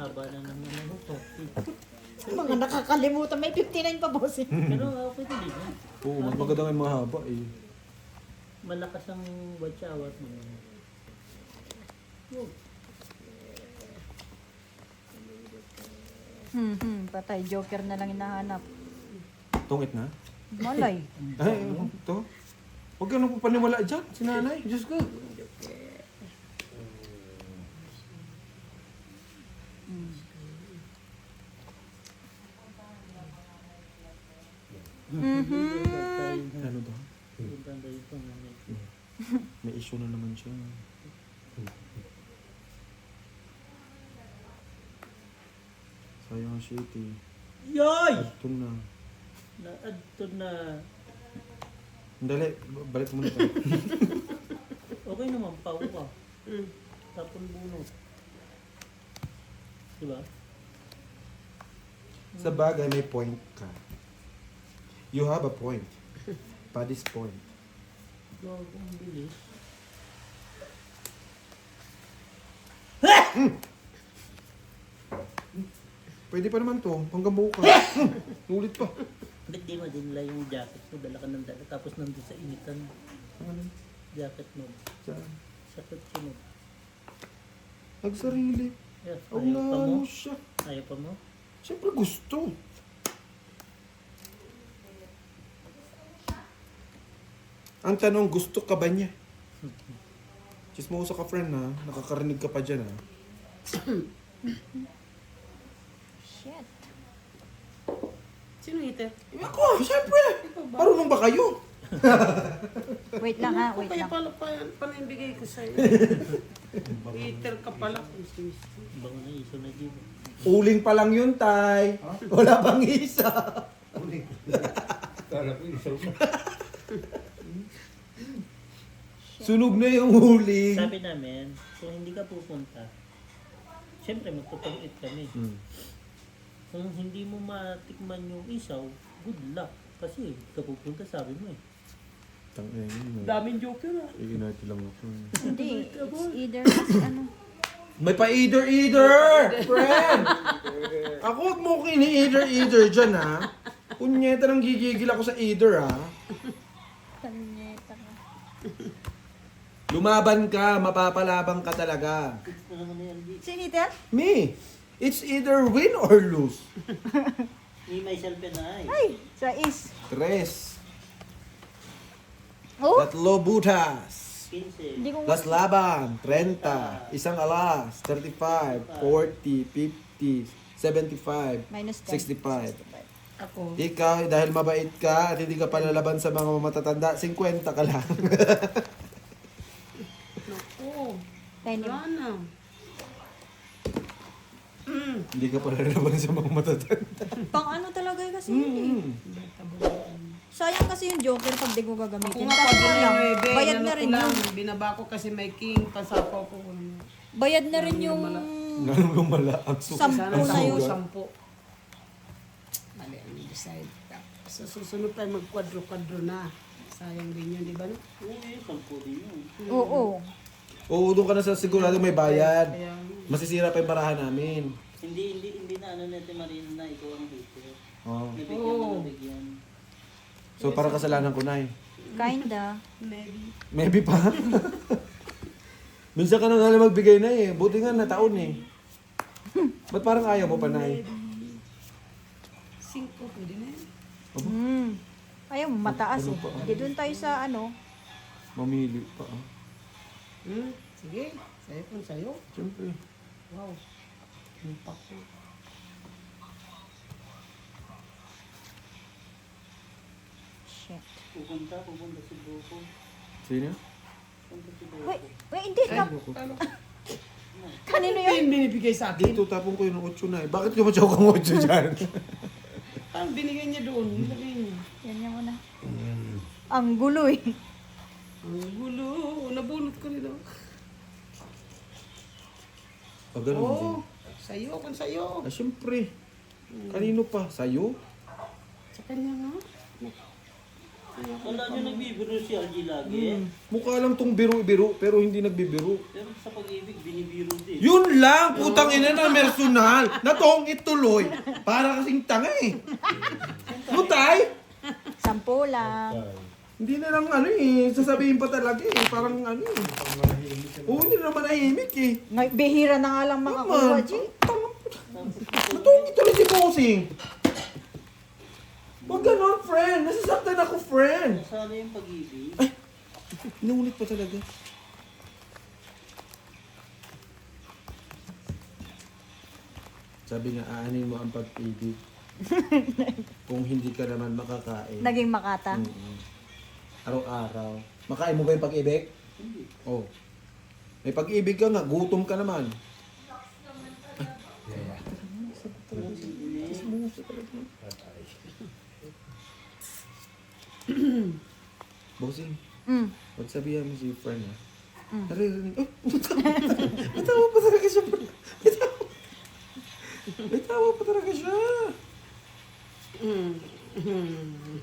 haba na naman ng topic. Mga nakakalimutan, may 59 pa boss eh. Pero pwede din. Oo, mas maganda nga yung mga haba eh. Malakas ang watchawat mo. Patay, Joker na lang hinahanap. Tungit na? Malay. Ay, ito. Huwag ka nang paniwala dyan, si nanay. Diyos ko. Ano daw? May issue na naman siya. Sayang shit eh. Yoy! Ito na. Na-adto na. Dali, balik mo muna tayo. Okay naman, pao ka. Tapon bunot. Diba? Sa bagay, may point ka. You have a point. Paddy's point. Gago, ang bilis. Pwede pa naman to, hanggang bukas. Ulit pa. Ba't di mo dinala yung jacket mo? Dala ka ng dala. Tapos nandun sa initan. Ano? Jacket mo. Saan? Sa kotse mo. Nagsarili. Yeah, Ang ayaw pa mo? lalo siya. Ayaw pa mo? Siyempre gusto. Ang tanong, gusto ka ba niya? Chismosa ka friend ha, nakakarinig ka pa dyan ha. Shit. Sino ito? Ako, siyempre! Marunong ba kayo? Wait lang ha, wait Kaya lang. pala yung bigay ko sa'yo. Eater ka pala. Bango na iso na dito. Uling pa lang yun, Tay. Wala bang isa? Sunog na yung huling. Sabi namin, kung hindi ka pupunta, siyempre magpapag-eat kami. Kung hindi mo matikman yung isaw, good luck. Kasi ka pupunta, sabi mo eh. Tangin yun. Daming joker ah. I-inarte lang ako. Hindi, it's either ano. May pa-either, friend! Ako huwag mo ko ini-either dyan, ha? Punyeta nang gigigil ako sa either, ha? Panyeta ka. Lumaban ka, mapapalabang ka talaga. Ano naman yan, G? Siniter? Me, it's either win or lose. Me, myself, and I. Ay, sa is. Tres. Oh, Tatlo butas. 15. hindi ko Las laban, 30. Isang alas, 35, 40, 50, 75, minus 10. 65. Ako. Ikaw, dahil mabait ka at hindi ka palalaban sa mga matatanda, 50 ka lang. Naku. 10 Wala yun. na. Hindi ka palalaban sa mga matatanda. Pang ano talaga kasi yun eh. Sayang kasi yung Joker pag di ko Ako gagamitin. nga Tapos pag lang, yung bayad na rin yung, Binaba ko kasi may king, pasapaw ko. bayad na rin yung Ganun lumala ang Sampu Sana na yun. 10. Mali ang decide. Sa susunod tayo mag-kwadro-kwadro na. Sayang din yun, di ba? No? Uy, 10 din yun. Oo. Oo, doon ka na sa sigurado may bayad. Kaya, Masisira pa yung barahan namin. Hindi na ano natin Marina na ikaw ang hater. Oh. Nabigyan Oo. na nabigyan. So, para kasalanan ko na eh. Kinda. maybe. Maybe pa. Minsan ka na nga lang magbigay na eh. Buti nga na taon eh. Ba't parang ayaw mo pa na eh? 5, pwede na yun. Ayaw, mataas Ano eh. pa, ah? Di doon tayo sa ano. Mamili pa ah. Sige, sa'yo kung sa'yo. Siyempre. Wow. Impact ko. Shit. Pupunta si Bruco. Sino? Pupunta si Bruco. Wait, hindi ka. Ano? Kanino Ano yun? yung binibigay sa akin? Dito, tapong ko yung 8 na eh. Bakit ka matyaw kang 8 dyan? Parang binigay niya doon. Nilagay niya. Yan niya muna. Ang gulo eh. Ang gulo. Nabunot ko rin. Ah, ganun din. Oo. Sa'yo, kung sa'yo. Ah, siyempre. Kanino pa? Sa'yo? Sa kanya nga. Wala nyo nagbibiro si Algie lagi. Mukha lang tong biro-biro, pero hindi nagbibiro. Pero sa pag-ibig, binibiro din. Yun lang, putang ina na personal. Natong ituloy. Para kasing tanga eh. Mutay? 10 lang. Hindi na lang ano eh, sasabihin pa talaga eh. Parang ano eh. Oo, hindi na naman nahimik eh. Bihira na nga lang makakuha, G. Natong ituloy si Bossing. Huwag ganon, friend. Nasasaktan ako, friend. Sana yung pag-ibig. Inuulit pa talaga. Sabi nga, aanin mo ang pag-ibig. Kung hindi ka naman makakain. Naging makata. Araw-araw. Makain mo ba yung pag-ibig? Hindi. Oh. May pag-ibig ka nga, gutom ka naman. Bossing, Mm. wag sabihan mo si friend ha. Naririnig. Oh, natawa pa talaga siya. Natawa pa talaga siya.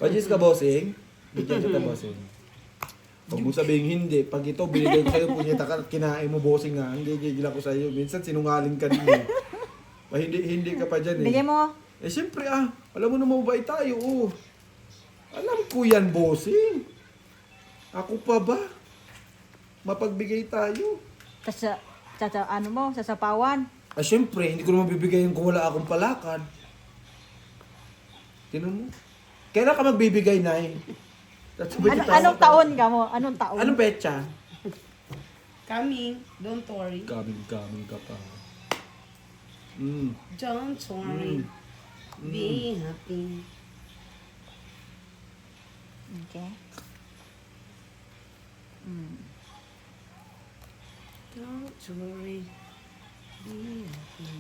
Pajis ka, bossing. Bigyan kita, bossing. Huwag mo sabihin hindi. Pag ito, binigay ko sa'yo, punyeta ka, kinain mo, bossing nga. Ang gigigil ako sa'yo. Minsan, sinungaling ka din eh. Hindi ka pa dyan eh. Bigyan mo. Eh, siyempre alam mo na mabait tayo, oh. Alam ko yan, bossing. Ako pa ba? Mapagbigay tayo. Ano mo, sasapawan. Ah, siyempre, hindi ko naman bibigayin kung wala akong palakad. Tinan mo. Kailan ka magbibigay, Nay? Anong taon ka mo? Anong taon? Anong petsa? Coming, don't worry. Kaming ka pa. Don't worry. Be happy. Okay. Don't worry. Be happy.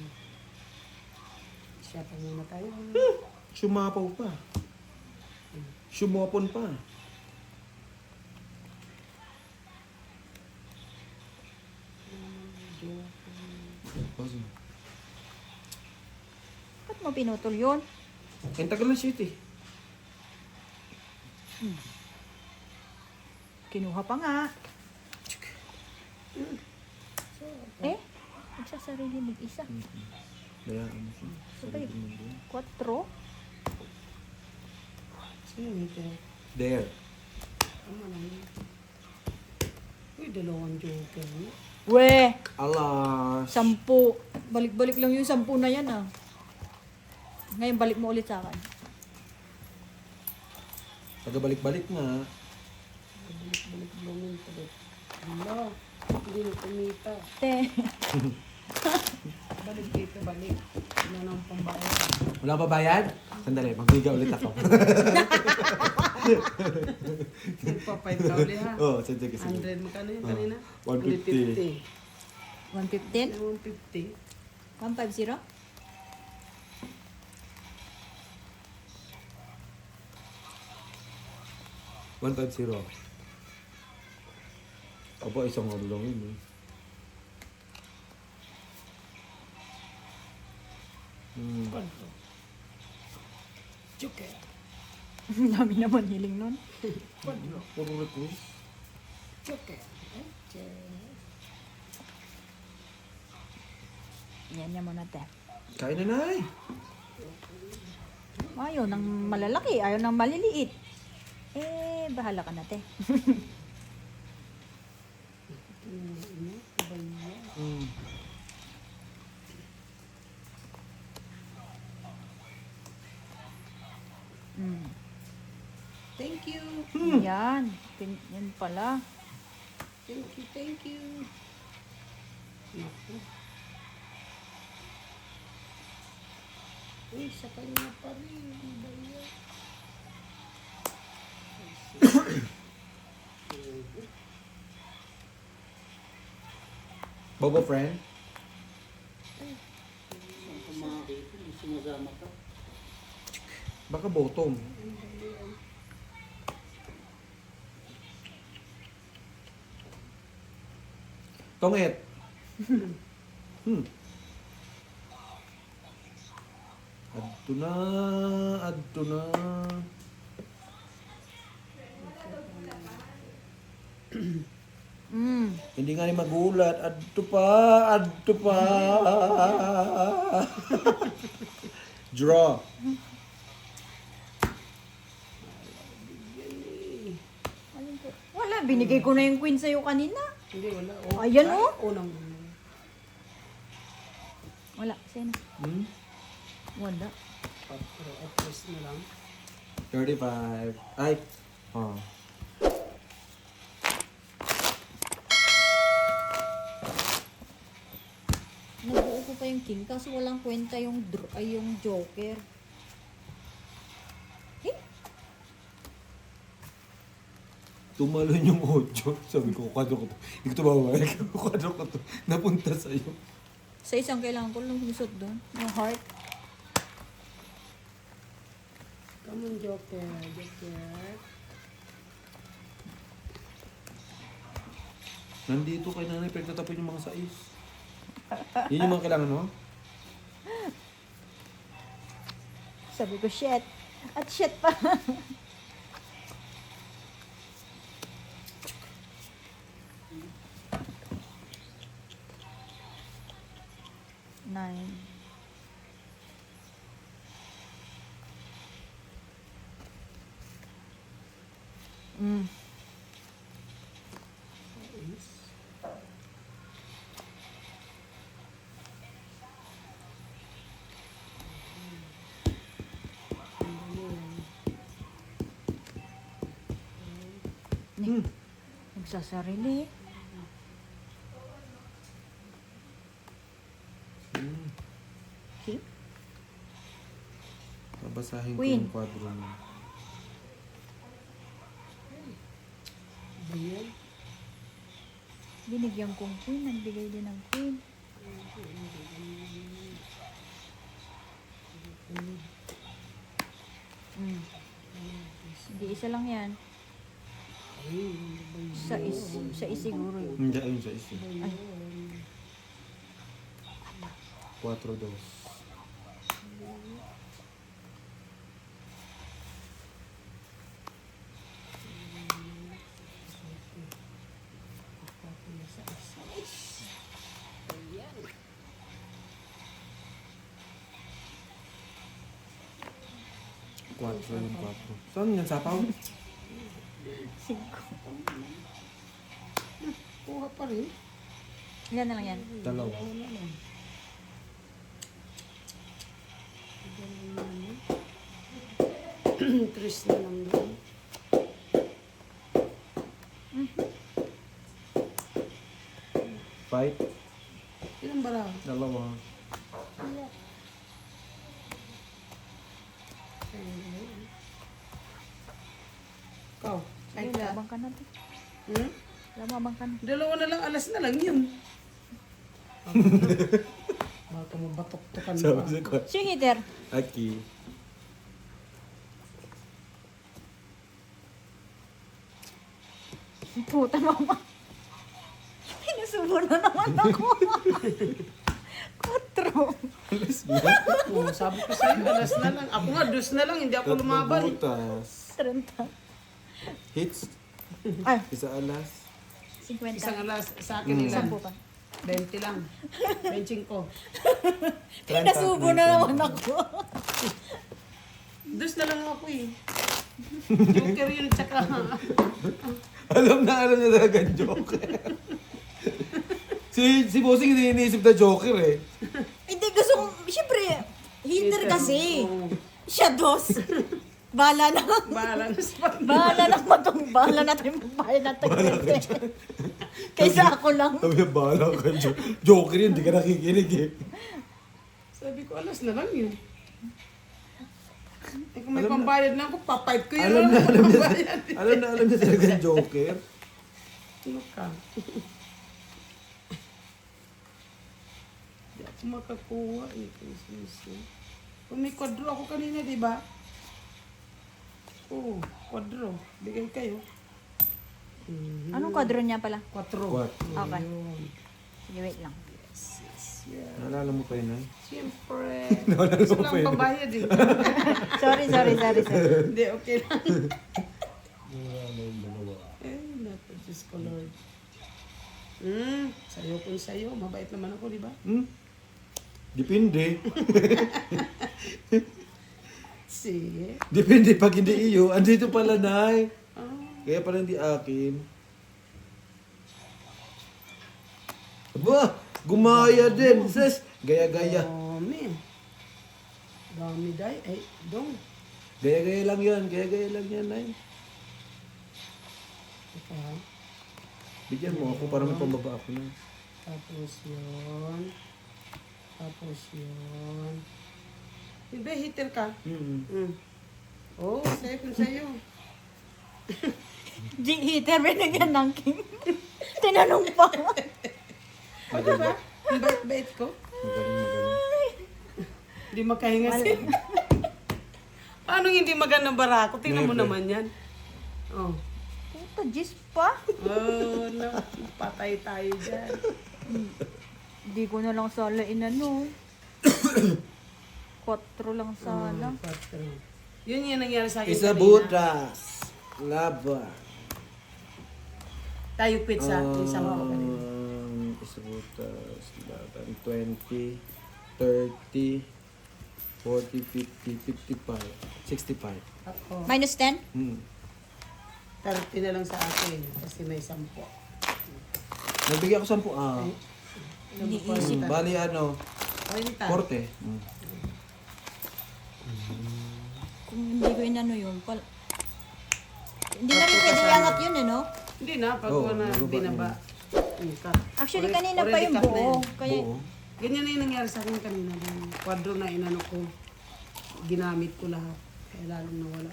Siya pa muna tayo. Sumapaw pa. Sumopon pa. Bossing. Ba't mo pinutol yun? Ang tagal na shit eh. Kinuha pa nga. Nagsasarili mag-isa. Bayaan mo siya. Sabay. 4. Sino nito? There. Tama lang yun. Uy, 2 joker. No? We! Alas. 10. Balik-balik lang yung 10 na yan ah. Ngayon balik mo ulit sa akin. Pagabalik-balik nga. Balik-balik blowin pa rin. Hala, hindi na kumita. Te. Balik dito, balik. Ano nang pambayad? Wala pa bayad? Sandali, magbiga ulit ako. Nagpa-5 ka uli ha? Oo, sige, sige. 100 magkano yun kanina? 150. 115? 150. 150? $150. Aba, isang ano lang yun eh. Kwadro. Joker. Ang dami naman hiling nun. Kwadro. Puro request. Joker. Yan yan muna te. Kain na, Nay. Ayaw ng malalaki, ayaw ng maliliit. Bahala ka na te. Thank you. Yan. Yan pala. Thank you, thank you. Naku. Uy, sa kanya pa rin. Ano ba yan? Bobo friend? Ang kumakita, yung sinasama ka. Baka bottom. Tongit. Adto na, adto na. Hindi nga ni magulat. Adto pa. Draw. Alin po? Wala, binigay ko na yung queen sa'yo kanina. Hindi, wala. Ayan, oh. Unang. Wala, sino? Wala. 4 at least na lang. 35. Ay. Oh. Nabuo ko pa yung king kaso walang kwenta yung yung joker. Eh? Tumalon yung audio. Sabi ko, kukadro ko to. Hindi ko to babalik. Kukadro ko to. Napunta sa'yo. Sa isang kailangan ko lang lusot doon. Yung heart. Come on, Joker. Joker. Nandito kay nanay, pagtatapin yung mga sais. Yun yung mga kailangan mo? Sabi ko, shit. At shit pa. Nine. Nagsasarili. Okay. Babasahin ko Queen. yung kwadro mo. Ayan. Binigyan kong queen. Nagbigay din ng queen. Hindi, isa lang yan. Sa siguro yun. Hindi, ayun sa isa. Ay. 4 dos. Quatro yung 4. Saan yan? Sapaw? Cinco. Kuha pa rin. Ilan na lang yan? Dalawa. Tris na lang doon. Fight? Ilang bara? Dalawa. Ikaw. Ay Ayun, ka. labang ka natin. Hmm? Lamabang ka na. Dalawa na lang, alas na lang yun. Baka mabatok-tokan Sabi pa. sa kwadro. Sino yung hitter? Aki. Puta mama. Pinusubo na naman ako. 4. Alas mo? Oo, sabi ko sa'yo, alas na lang. Ako nga, dos na lang, hindi ako lumaban. butas. 30. Hits. Ay, Isa alas. 50. Isang alas, sa akin ilan? 10 pa. 20 lang. Benching ko. Pinasubo na naman ako. Dos na lang ako eh. Joker yun, tsaka. Alam na talaga ang Joker. si Bossing hindi iniisip na Joker eh. Hindi, gusto kong, siyempre, hitter kasi. Oo. Siya dos. Bahala na. Bahala na sa Bahala na bahala na tayo magbayad na tayo. Kaysa ako lang. Sabi niya, bahala ka Joker yun, hindi ka nakikinig eh. Sabi ko, alas na lang yun. Eh, kung may pambayad lang ako, papipe ko yun. Alam na, Ano alam niya, pambayad? alam niya talaga ang Joker. Ano ka? Hindi ako makakuha eh. Kung may kwadro ako kanina, di ba? Oo, kwadro. Bigay kayo. Anong kwadro niya pala? Kwatro. What? Okay. Ayun. Sige, wait lang. Yeah. Naalala mo pa yun ay? Siyempre. Wala Gusto naman lang pwede. pambayad eh. Sorry. Hindi, okay lang. Eh, naku, Diyos ko, Lord. Sayo kung sayo. Mabait naman ako, di ba? Depende. Sige. Depende pag hindi iyo. Andito pala, Nay. Ah, Kaya pala hindi akin. Aba, gumaya din. Sis, gaya-gaya. dami. Dami, day. Ay, dong. Gaya-gaya lang yan. Gaya-gaya lang yan, Nay. Ito, ha? Bigyan mo ako para may pambaba ako na. Tapos yun. Tapos yun. Hindi, hitter ka. Oh, sayo kung sayo. G-heater, binigyan ng king. Tinanong pa. O, diba? Ang bait-bait ko. Magaling. Hindi makahinga siya. Paano hindi magandang barako? Tingnan mo Never. naman yan. Oh. Puta, Jis pa. Oh, no. Patay tayo dyan. Hindi ko na lang sala inano. 4 lang sana. Patro. Yun yung nangyari sa akin Isa kanina. butas. Laba. Tayo pizza. Isa mo ako kanina. Isa butas. Laban. 20, 30, 40, 50, 55, 65. Ako. Minus 10? 30 na lang sa akin. Kasi may 10. Nagbigay ako 10. Hindi Bali ano, 40. 40. Kung hindi ko inano yun, hindi na rin pwede iangat yun eh, no? Hindi na, pag Oo, na nababa binaba. Actually, Already- kanina pa already yung cut na buo. yan. Kaya, Oo. Ganyan na yung nangyari sa akin kanina. Yung kwadro na inano ko, ginamit ko lahat. Kaya lalong nawala.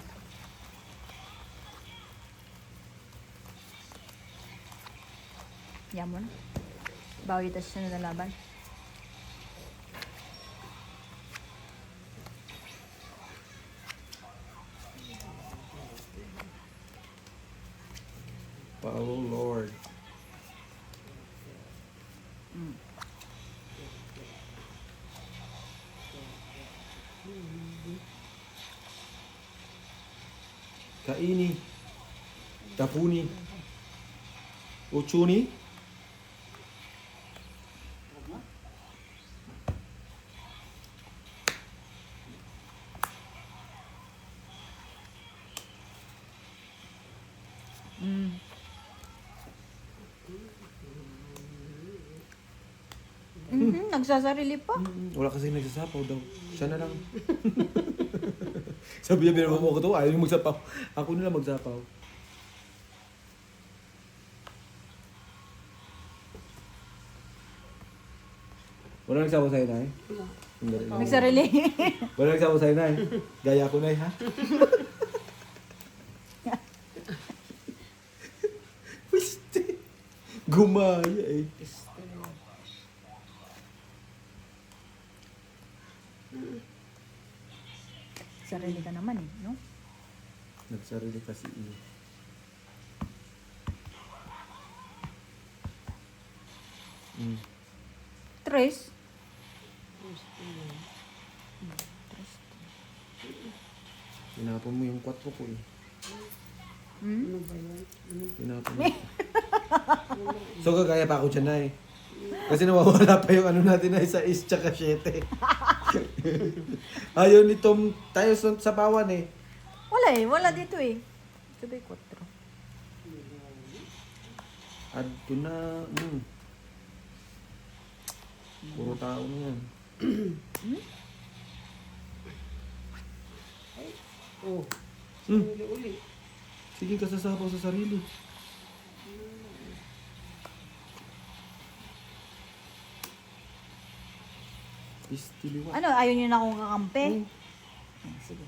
yan mo na. Bawi tas sunod na laban. Oh Lord. Kaini. Tapuni. Uchuni. Nagsasarili pa. Wala kasi nagsasapaw daw. Siya na lang. Sabi niya, binaba mo ko to, ayaw yung magsapaw. Ako na lang magsapaw. Wala nagsapaw sa'yo, Nay? Hindi rin. Nagsarili. Wala nagsapaw sa'yo, Nay? Gaya ko, Nay, ha? Piste. Gumaya, eh. Sarili ka naman eh, no? Nagsarili kasi iyo. Tres. Tinapon mo yung 4 ko, eh. Ano ba yan? Tinapon mo. So, gagaya pa ako dyan, Nay. Kasi nawawala pa yung ano natin na isa is tsaka 7. Ayaw ni Tom, tayo sa pawan eh. Wala eh, wala dito eh. Sabay 4. Add ko na, puro tao na yan. Oh. Uli. Sige ka sasapaw sa sarili. Istiliwa. Ano, ayaw nyo na akong kakampi? Sige.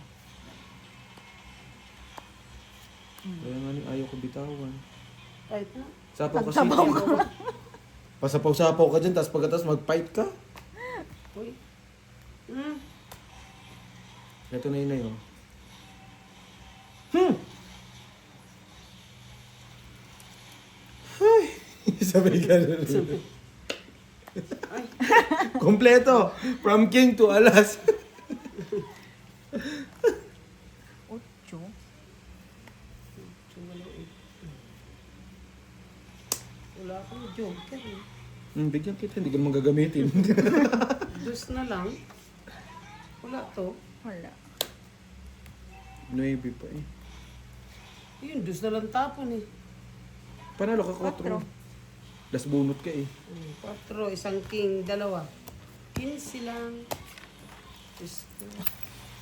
Kaya nga ni ayaw ko bitawan. Kahit na. Sapaw kasi. Nagsabaw ka. Pasapaw-sapaw ka dyan, tapos pagkatapos mag-fight ka. Uy. Ito na yun na yun. Ay, sabay ka na rin. Kompleto. From king to alas. 8. Wala akong joker eh. Bigyan kita, hindi ka naman gagamitin. Dus na lang. Wala to. Wala. 9 pa eh. Yun, dus na lang tapon eh. Panalo ka 4. Das bunot ka eh. 4, isang king, 2. 15 lang. Dus,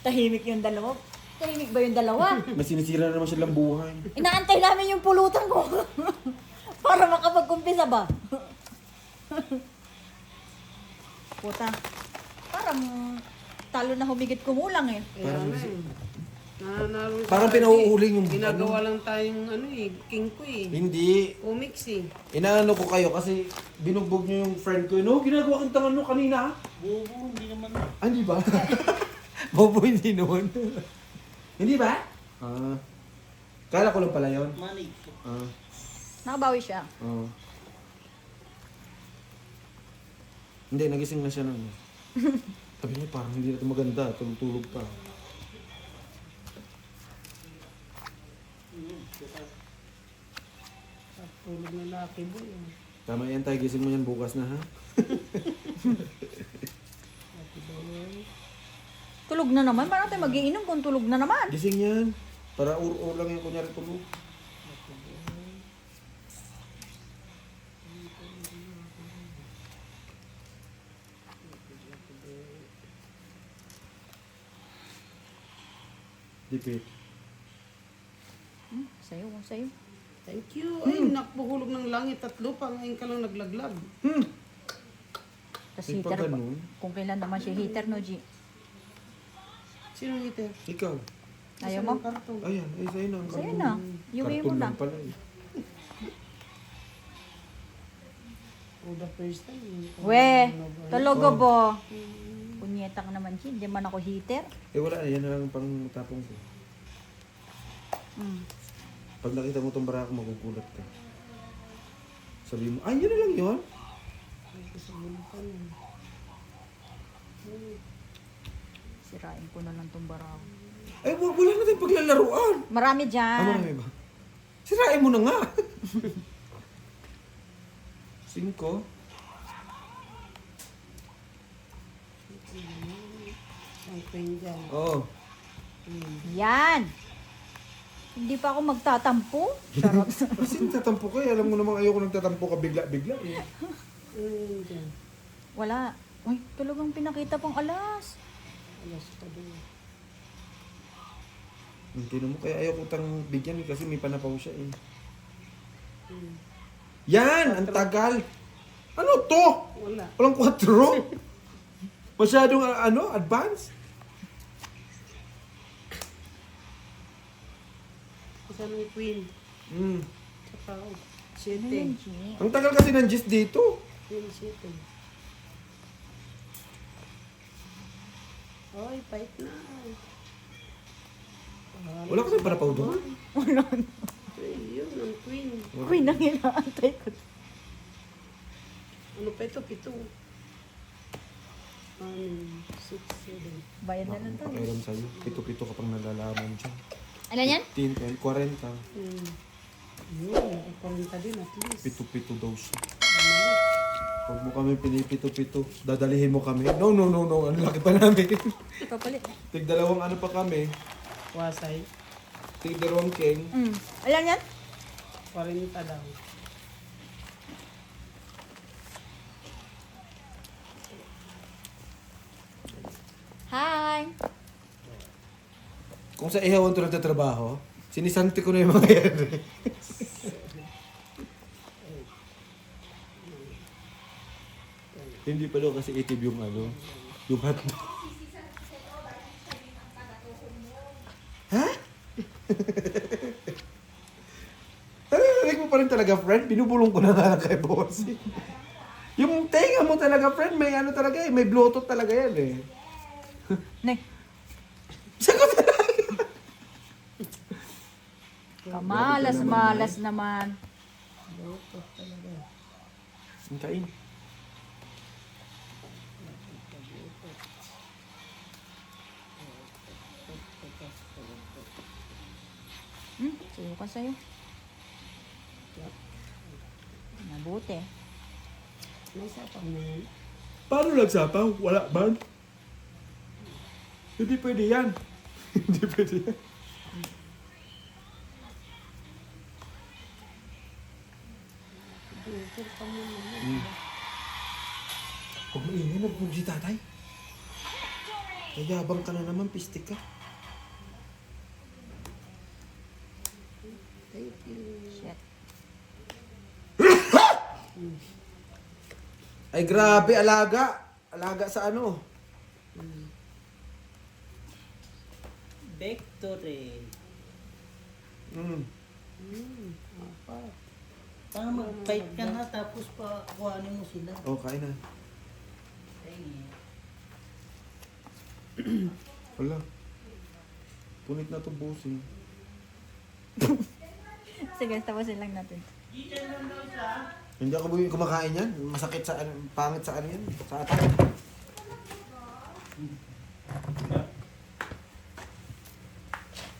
Tahimik yung dalawa. Tahimik ba yung dalawa? Mas sinisira na naman silang buhay. Inaantay namin yung pulutan ko. Para makapag-umpisa ba? Puta. Parang talo na humigit kumulang eh. kaya Parang na eh. Nananalo siya Parang lagi. pinauuling yung Ginagawa lang tayong king ko eh. Hindi. Comics eh. Inaano ko kayo kasi binugbog niyo yung friend ko. No, ginagawa kang tangan no kanina. Bubo, hindi naman. Ah, hindi ba? Bobo, hindi naman. Hindi ba? Ah. Kala ko lang pala yun. Manage. Ah. Nakabawi siya. Oo. Hindi, nagising na siya nun. Sabi niya, parang hindi na ito maganda. Tulog-tulog pa. Tulog na laki boy. Tama yan tayo, gising mo yan bukas na ha? Tulog na naman. Parang tayo magiinom kung tulog na naman. Gising yan. Para ur-ur lang yan, kunyari tulog. Dipit. Sa'yo, sa'yo. Thank you. Ay, nakpuhulog ng langit at lupa. Ngayon ka lang naglaglag. Tapos Ay, heater pag pa. ganun. Kung kailan naman siya heater, no, G? Sino ngiti? Ikaw. Ayaw mo? Karton. Ayan, ay sa'yo na. ang Sa'yo karton. na. Iuwi mo Karton na. lang pala eh. For the first time. We, talaga ba? Punyeta ka naman, G. Hindi man ako heater. Eh wala, yan na lang pang tapong ko. Mm. Pag nakita mo itong barako, magugulat ka. Sabi mo, ay, yun na lang yun. Sirain ko na lang tong baraw. Ay, wala na tayong paglalaruan. Marami Ano dyan. marami ba? Sirain mo na nga. 5. Ang queen dyan. Oo. Yan. Hindi pa ako magtatampo. Charot. Kasi nagtatampo ka eh. Alam mo namang ayoko nagtatampo ka bigla-bigla eh. Dyan. Wala. Uy, talagang pinakita pang alas. Alas pa doon. Hindi mo, kaya ayoko utang bigyan eh, kasi may panapaw siya eh. Yan! Ang tagal! Ano to? Wala. Walang 4? Masyadong advance? Isa ng queen. Hmm. Tsaka Ano siyete. yan, G? Ang tagal kasi ng gist dito. Queen siyete. Oy, fight na. Wala kasi panapaw doon. Yun, ang queen. Uy, nang inaantay ko. Ano pa ito? 7. 6, 7. Bayad na lang tayo. Pakialam sa'yo. Pito-pito ka pang nalalaman dyan. Ano yan? 10, 40. Yun, nakaparinta din at least. Pito-pito daw siya. Huwag mo kami pinipito-pito. Dadalihin mo kami. No. Ang laki pa namin. Papalit. Tig-2 ano pa kami. Wasay. Tig-2 king. Mm. Alam yan? 40 daw. Hi! Kung sa ihawan to nagtatrabaho, sinisanti ko na yung mga yan. Hindi pa daw kasi itib yung yung hotdog. Ha? Narinig mo pa rin talaga, friend? Binubulong ko na nga lang kay boss. Yung tenga mo talaga, friend, may talaga eh, may bluetooth talaga yan eh. Nek. Sagot na lang. Kamalas-malas naman. Ang kain. Sayo ka sa'yo. Nabuti. eh. May sapaw na yan. Paano nagsapaw? Wala man. Hindi pwede yan. Hindi pwede yan. Bukod pa mo naman. Huwag maingay, nagpunji tatay. Nayabang ka na naman, pistik ka. Thank you. Shit. Ay grabe, alaga. Alaga sa ano? Victory. Apa. Parang mag-fight ka na tapos pa kuhanin mo sila. Oh, kain na. Wala. Punit na to, bossing. Sige, tapusin lang natin. Hindi ako kumakain yan. Masakit sa ano, pangit sa ano yan. Sa atin.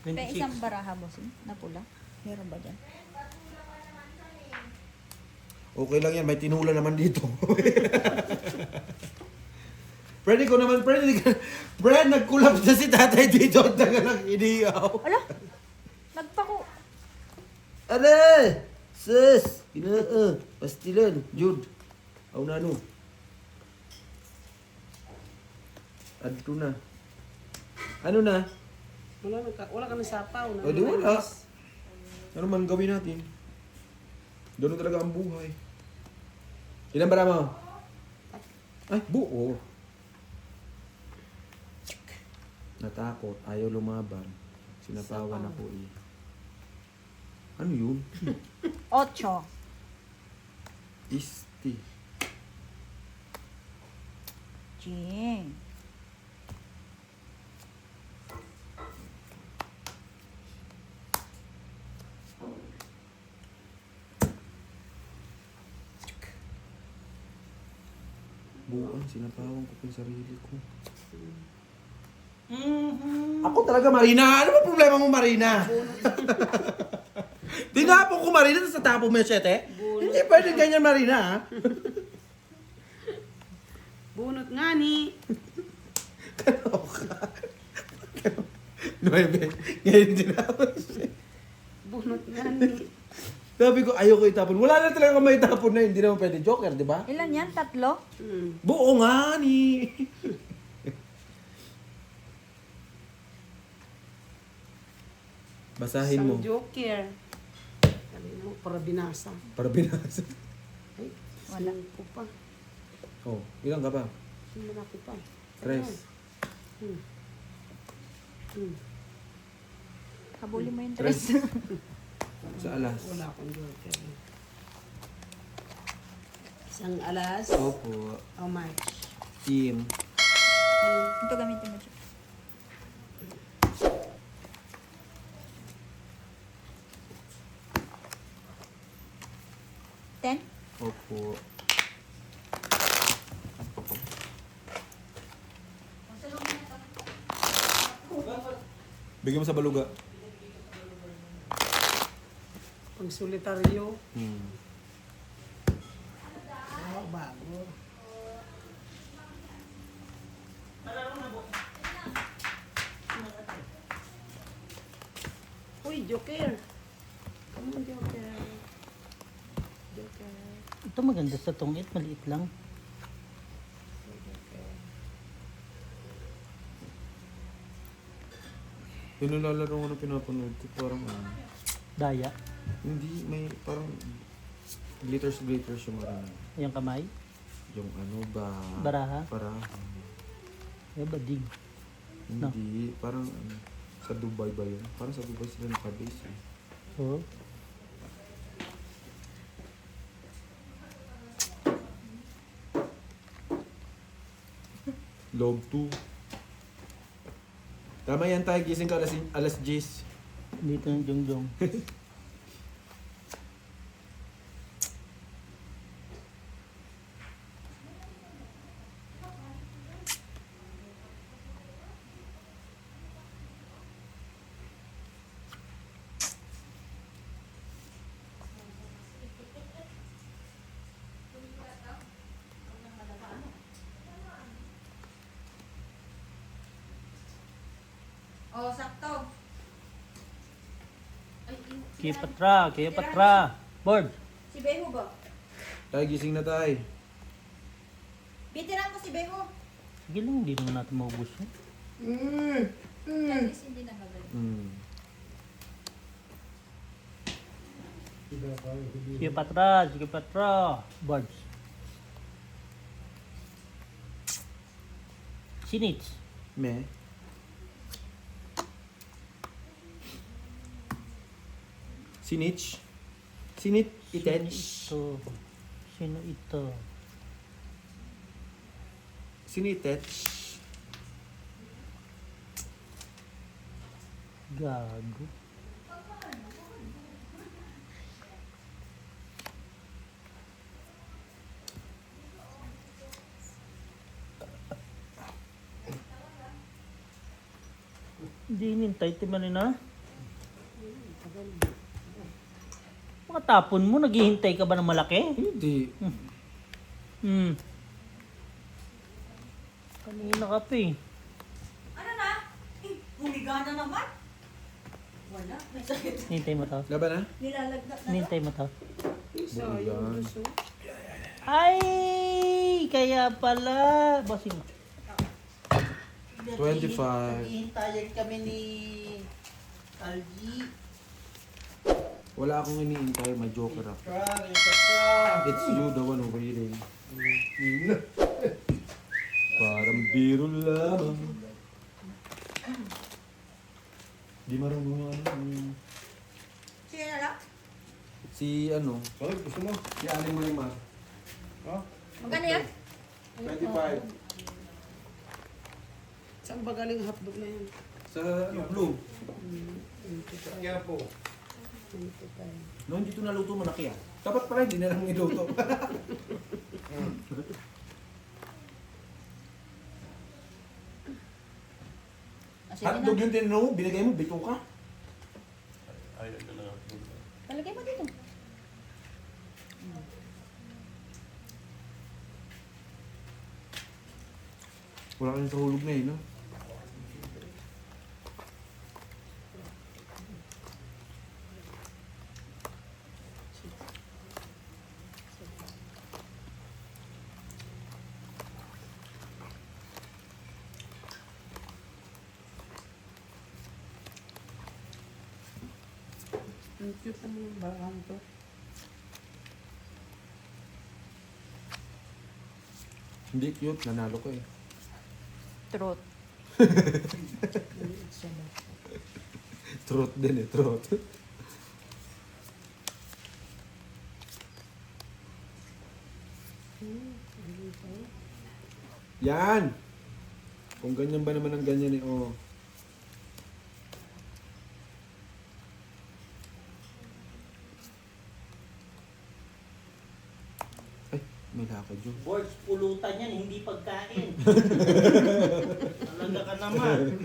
Kaya isang baraha, bossing, na pula. Meron ba dyan? Okay lang yan, may tinula naman dito. Pwede ko naman, Brad, nag-collapse na si tatay dito at nagalang iniyaw. Ala! Nagpaku... Ano? Sus! Pastilan, Jude. Aw na ano? Adto na. Ano na? Wala ka ng sapaw. O di wala. Ano man gawin natin? Doon talaga ang buhay. Ilan bara mo? Ay, buo. Natakot, ayaw lumaban. Sinapawan ako eh. Ano yun? 8. Isti. Jing. Buuan, sinapawan ko pa yung sarili ko. Ako talaga, Marina. Ano ba problema mo, Marina? Tinapon ko, Marina, sa tapo mo yung sete? Hindi pwede ganyan, Marina. Ha? Bunot nga ni. Nuebe, ngayon tinapon siya. Bunot nga ni. Sabi ko, ayoko itapon. Wala na talaga may tapon na, hindi naman pwede joker, di ba? Ilan yan? 3? Buo nga ni. Basahin mo. Isang joker. Kanina mo, para binasa. Para binasa. Ay, Wala. ko pa. Oh, ilan ka pa? Malaki pa. Tres. Habulin mo yung Tres. 3. Sa alas. Wala akong joker. Isang alas. Opo. How much? Team. Ito gamitin mo siya. Ten? Opo. Bigyan mo sa baluga. Pang solitaryo. Oh, bago. Uy, joker. Come on, joker. Joker. Ito maganda sa tungit, maliit lang. Yung nalalaro ko na pinapanood ko, parang ano. Daya. Hindi, may parang glitters yung marami. Yung kamay. Yung ano ba? Baraha? Baraha. Yung bading. No. Hindi, parang ano, sa Dubai ba yun? Parang sa Dubai sila nakabase eh. Oo. Log 2. Tama yan tayo, gising ka alas 10. Dito yung jongjong. Oh, sakto. Kaya patra. Board. Si Beho ba? Tay, gising na tay. Bitiran ko si Beho. Sige lang, hindi naman natin maubos yun. At least hindi nakagalit. Sige patra. Boards. Sinits. Me. Sinich. Sinit itech. Sino ito? Sinitech. Gago. Hindi hinintay, timanin na. Makatapon mo, naghihintay ka ba ng malaki? Hindi. Kanina ka pa eh. Ano na? Humiga na naman. Wala. May sakit. Hintay mo to. Laban na? Nilalagnat na. Hintay mo to. Sayang gusto. Ay! Kaya pala. Bossing. 25. Naghihintayan kami ni Algie. Wala akong iniintay, may joker ako. It's you, the one over here. Parang biro lamang. Di marunong ano. Sige na lang. Si ano? Sorry, gusto mo? Si Aling Marimar. Magkano yan? 25. Saan ba galing hotdog na yan? Sa ano, Blue. Ang Yan po. 25. Noon dito naluto mo na kaya. Dapat pala hindi na lang niluto. Hotdog yung tinanong mo, binigay mo, bito ka. Talagay mo dito. Wala ka sa hulog na eh, no? Ang cute naman ng bahan to. Hindi cute, nanalo ko eh. Truth. Maliit siya ba? Truth din eh, truth. Yan! Kung ganyan ba naman ang ganyan eh, oh. Ay, may lakad yun. Boards, pulutan yan, hindi pagkain. Talaga ka naman.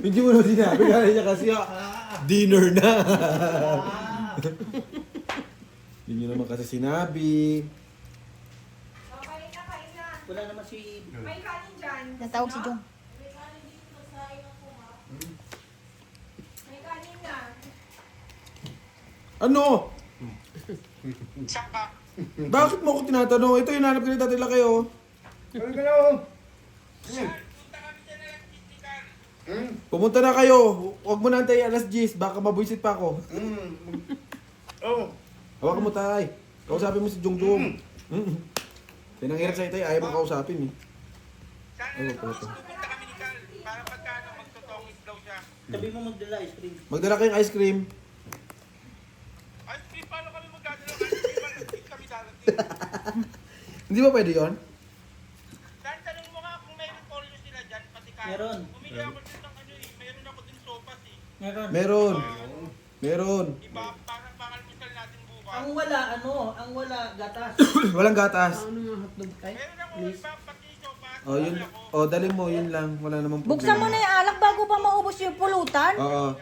Hindi mo naman sinabi, kaya niya kasi dinner na. Hindi nyo naman kasi sinabi. Wala naman si... May kanin dyan. Natawag si Jong. May kanin dito sa saing ako ha. May kanin na. Ano? Bakit mo ako tinatanong? Ito yung hanap ko ni Tatay Laki, oh. Pumunta na kayo. Huwag mo na antayin alas 10. Baka mabuisit pa ako. Hawakan mo, Tay. Kausapin mo si Jongjong. Pinanghirap sa'yo, Tay. Ayaw mo kausapin, eh. Ay, wag pala to. Para pagkano magtotongis daw siya. Sabi mo magdala ice cream. Magdala kayong ice cream. Ice cream, paano kami magdadala ng ice cream? Hindi kami darating. Hindi ba pwede yun? Saan, tanong mo nga kung mayroon polio sila dyan, pati ka. Meron. Bumili ako din ng ano eh, mayroon ako din sopas eh. Meron. Meron. Meron. Diba, parang pangalmusal natin bukas. Ang wala, ang wala gatas. Walang gatas. Paano nga hotdog tayo? Meron ako iba, pati sopas. Oh, yun. Oh, dali mo. Yun lang. Wala namang problema. Buksan mo na yung alak bago pa maubos yung pulutan. Oo.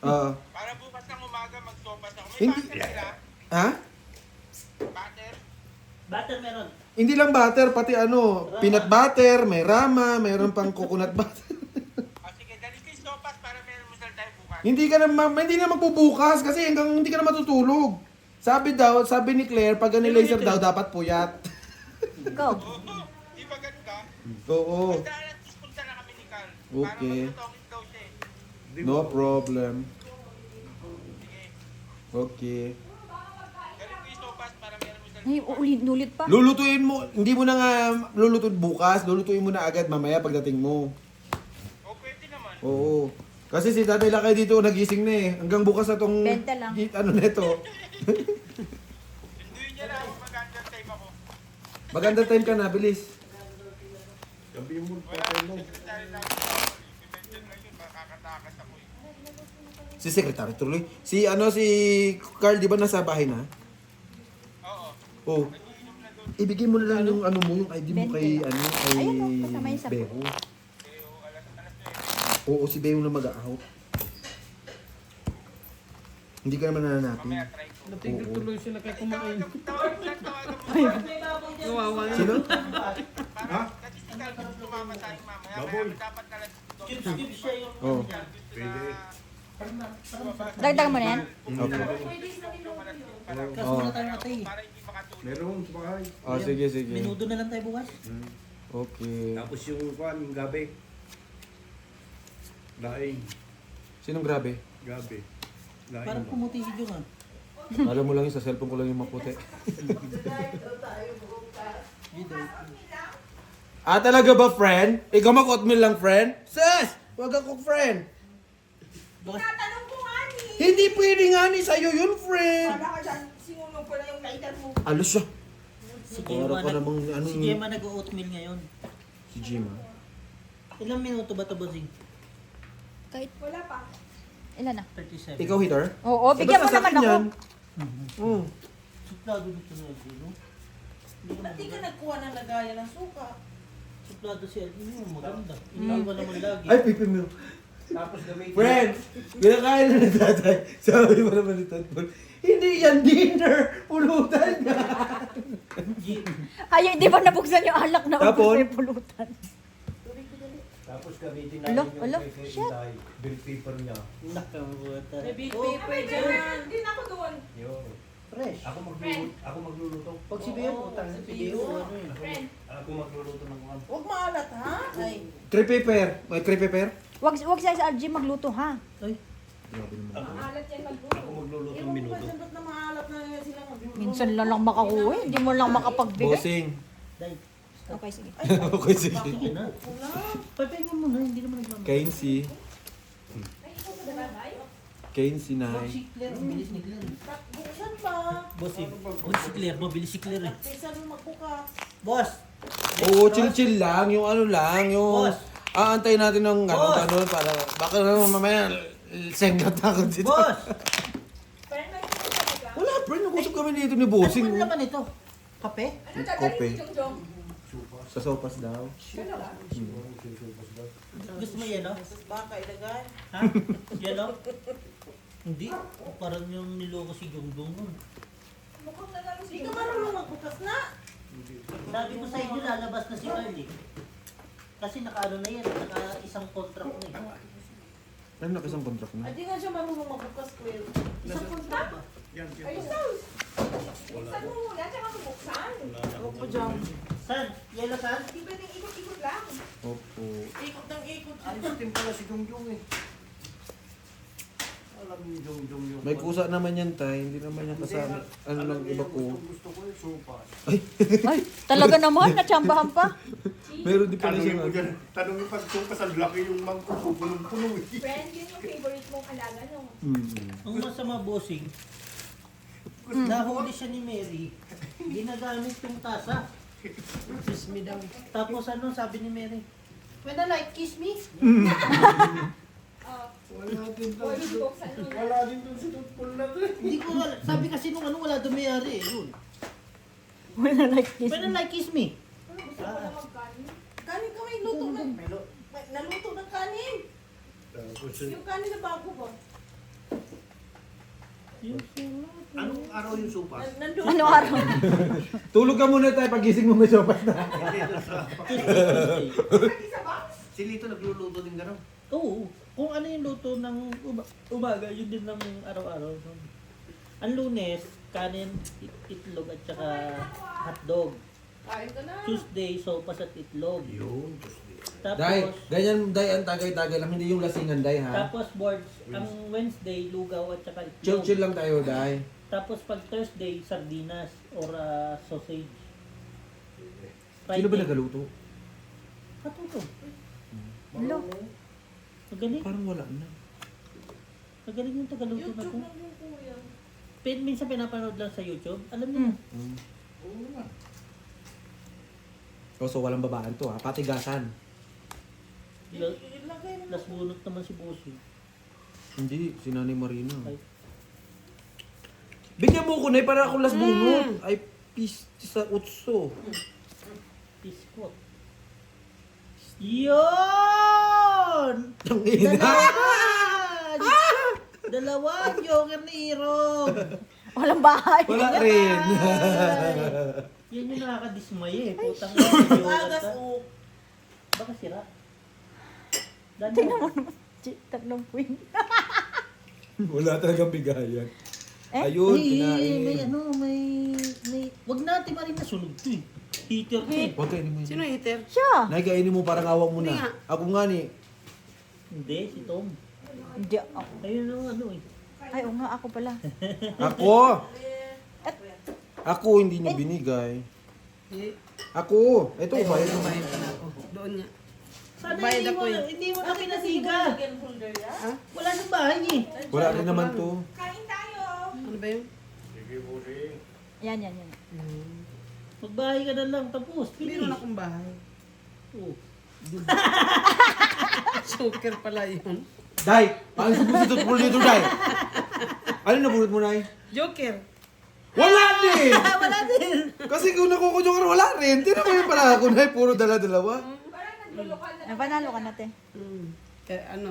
Oo. Para bukas ng umaga magsopas ako. May Hindi. butter sila. Ha? Butter. Butter meron. Hindi lang butter, pati ano, peanut butter, may rama, mayroon pang coconut butter. Kasi Hindi na magbubukas kasi hanggang hindi ka na matutulog. Sabi ni Claire, pag laser daw, dapat puyat. Ikaw. Di ba ganun ka? Oo. Basta at least punta na kami ni Carl. Okay. Para magtutokit daw siya eh. No problem. Sige. Okay. Galing ko yung sopas para meron mo sa Ay, ulit pa. Lulutuin mo, hindi mo na nga lulutuin bukas, lulutuin mo na agad mamaya pagdating mo. O pwede naman. Oo. Kasi si Tatay Lakay dito nagising na eh. Hanggang bukas na tong... Benta lang. Ano neto. Hinduin niya na ako mag-under time ako. Maganda time ka na, bilis. Secretary na ako. I-mention lang yun, makakatakas ako eh. Si Secretary tuloy. Si Carl, di ba nasa bahay na? Oo. Oo. Iinom na doon. Ibigay mo na lang yung yung ID mo kay, kay Ayun, kasama yung sapo. Beho. Eh, o, alas 9. Oo, si Beho na mag-out. Hindi ka naman nananapin. Mamaya try ko. Natigil tuloy. Tawagan mo. Sino? Ha? Kasi si Carl gusto tumama sa akin mamaya. Kaya dapat na lang doon. Chips siya yung... Oo. Dagdag mo na yan. Okay. Kaso Oo. na tayo natin eh. Para hindi makatulog. Meron sa bahay. Oh, sige, sige. Minudo na lang tayo bukas. Okay. Tapos yung kuan, yung gabi. Daing. Sinong grabe? Gabi. Daing Parang ba? pumuti si Jung ah. Alam mo lang yun, sa cellphone ko lang yung maputi. Talaga ba, friend? Ikaw mag-oatmeal lang, friend? Sis! Huwag ako, friend! Tinatanong ko nga ni. Hindi pwede nga ni sa'yo yun, friend! Wala ka dyan. Sinulong ko na yung naitan mo. Alos siya. Si Para ka namang ano si Gemma nag-oatmeal ngayon. Si Jima. Ilang minuto ba ito, Bossing? Kahit Wala pa. ilan na? 37. Ikaw, Hitter? Oo, bigyan mo Basta sa naman akin ako. yan. Mm. Suplado dito na LG, no? Hindi Ba't di ka nagkuha ng lagaya ng suka? Suplado si LG mo, maganda. Iniwan naman lagi. Ay, pipi mo. Tapos gamitin. Friend! Pinakain na ng tatay. Sabi mo naman ni Totpol, hindi yan dinner! Pulutan na! Ayaw, di ba nabuksan yung alak na Tapon? ubos may pulutan? Tapos gamitin Alo, natin alo, yung shit. bill paper niya. Nakabuta. Big paper dyan. Hindi na ako doon. Yun. Fresh. Ako magluluto. Pag si Beo, utang si Beo, ano yun? Friend, Ako magluluto ng kuan. huwag maalat ha. Ay. Crepe pepper. May crepe pepper? Wag siya sa RG magluto, ha? Ay, Grabe naman. Maalat yan magluto. Ako magluluto ng Ewan ko minuto. ba dyan ba't na maalat na sila magluto? Minsan lang makakuha, hindi mo lang makapagbigay. Bossing. dahil. Okay, sige. Okay, sige. Sige na. Papahinga mo na, hindi naman nagmamahal. Kainsi. Kainsi na. Boss si Claire, bilis ni Claire. Buksan pa. Boss si Claire, mabilis si Claire eh. Bisan mo magbukas. Boss! Oo, chill-chill lang. Yung ano lang, yung... Boss! Aantay natin ng Boss! ganun para... Baka naman mamaya, senggat ako dito. Boss! Friend, may gusto talaga. Wala, bro. Nag-usap kami dito ni Bossing. Ano naman ito? Kape? Ano dadalhin Kope. ni Jongjong? Sa sopas daw. Gusto mo yelo? Baka ilagay. Ha? Yelo? Hindi. Parang yung niloko si Gonggong nun. Mukhang nalalo si Hindi ka marunong magbukas na. Sabi ko sa inyo, lalabas na si Carl eh. Kasi naka-ano na yan, naka-isang contract na eh. Ano nakasang contract na? Ay, di nga siya marunong magbukas, Will. Isang contract ba? Ayos na. Buksan mo muna, tsaka buksan. Ako pa dyan. San? Yelo san? Di pwedeng ikot-ikot lang. Opo. Ikot ng ikot. Ayos din pala si Jongjong eh. Alam niyo Jongjong yung... May kusa naman yan, tay. Hindi naman yan kasama. Ano lang iba ko. Gusto ko yung sopas. Ay, talaga naman, natsambahan pa. Meron din pala Tanongin siyang... mo dyan. Tanongin pag sopas, ang laki yung mangko. Punong-puno eh. Friend, yun yung favorite mong alaga, no? Ang masama bossing, nahuli siya ni Mary, ginagamit yung tasa. Kiss me daw. Tapos ano, sabi ni Mary, when I like, kiss me. Wala din daw. Pwede buksan mo na. Wala din doon si Totpol na to eh. Hindi ko wala, sabi kasi nung ano, wala dumiyari eh, yun. Wala like this. When I like, kiss me. Gusto ko na magkanin. Kanin ka, may luto na. May naluto ng kanin. Tapos, Yung kanin na bago ba? anong araw yung sopas? Nandun. Ano araw? Tulog ka muna tayo pagising mo may sopas na. Tuesday, Tuesday. Isa ba? Si Lito nagluluto din gano'n. Oo. kung ano yung luto ng umaga, yun din ng araw-araw. Ang Lunes, kanin, itlog at saka hotdog. Kain ka na. Tuesday, sopas at itlog. Yun. Day, Tapos, ganyan, Day, ang tagay-tagay lang, hindi yung lasingan, Day, ha? tapos boards, ang Wednesday, lugaw at saka itlog. Chill-chill lang tayo, Day. Tapos pag Thursday, sardinas or sausage. Sino ba nagaluto? Katulog. Hello. Magaling. Parang wala na. Magaling yung tagaluto na to. YouTube lang yung kuya. Minsan pinapanood lang sa YouTube. Alam niyo na. Oh, so walang babaan to, ha? Patigasan. Ilagay mo. Las bunot naman si Bossy. Hindi, si Nanay Marina. Ay. Bigyan mo ko, Nay, para ako las bunot. Ay, pis sa utso. Piskot. Yun! Ang ina. Dalawa! Joker ni Irong! Walang bahay. Wala rin. Yan yung nakakadismay eh. Putang ina, Joker Agas ka. o. Baka sira. Dami Tingnan mo naman. Tatlong queen. Wala talagang bigayan. Eh? Ayun, may kinain. wag natin marin na sunog to eh. Heater to eh. Huwag kainin mo yun. Sino hater? Siya. Nay, kainin mo, parang awak mo Hindi na. nga. Ako nga ni. Hindi, si Tom. Hindi ako. Ayun ang ano eh. Ay, oo nga, ako pala. Ako! Ako, hindi niya binigay. Eh, Ako! Ito, bayad mo. bayad ka na ako. Doon niya. Sana Bayad hindi ako mo, eh. hindi mo na pinasiga. Chicken holder yan. Wala sa bahay eh. Wala rin naman to. Kain tayo. Ano ba yun? Sige, bossing. Yan, yan, yan. Magbahay ka na lang, tapos. Meron Finish. akong bahay. Oh. Joker pala yun. Day! Paano sa puso tutupul dito, Day? Ano nabunot mo, Nay? Joker! Wala din! Wala din. Kasi kung nakukudyokar, wala rin. Tinan mo yung pala ako, Nay. Puro dala-dalawa. Parang naglulokal na. Napanalo ka natin. Ano?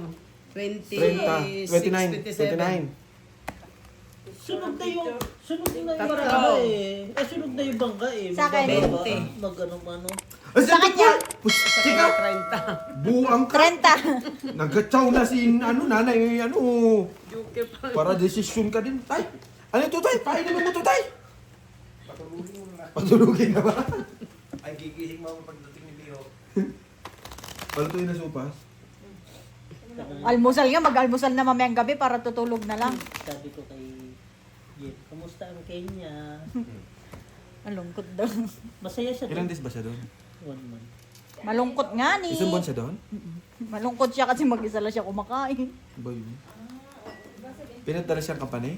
30, 26, 29, 29. 27. Sunog na yung Tatlo. bangka eh. Sunog na yung bangka eh. Sa akin. Mag-ano. Ay, sa kanya! Sa Tika! kanya 30. Buang ka! 30. Nagkatsaw na si, nanay, Joker pala. para desisyon ka din. Tay! Ano to, Tay? Painin mo to, Tay! Patulugin mo na. Patulugin na ba? Ay, gigising mo pagdating ni Leo. Palutuin na sopas. Almusal nga, mag-almusal na mamayang gabi para tutulog na lang. Sabi ko kay Jeff, kamusta ang Kenya? Malungkot daw. Masaya siya Ilang doon. days ba siya doon? 1 month. Malungkot nga ni. Isang buwan siya doon? Malungkot siya kasi mag-isa lang siya kumakain. Ba yun? Pinadala siyang kampane?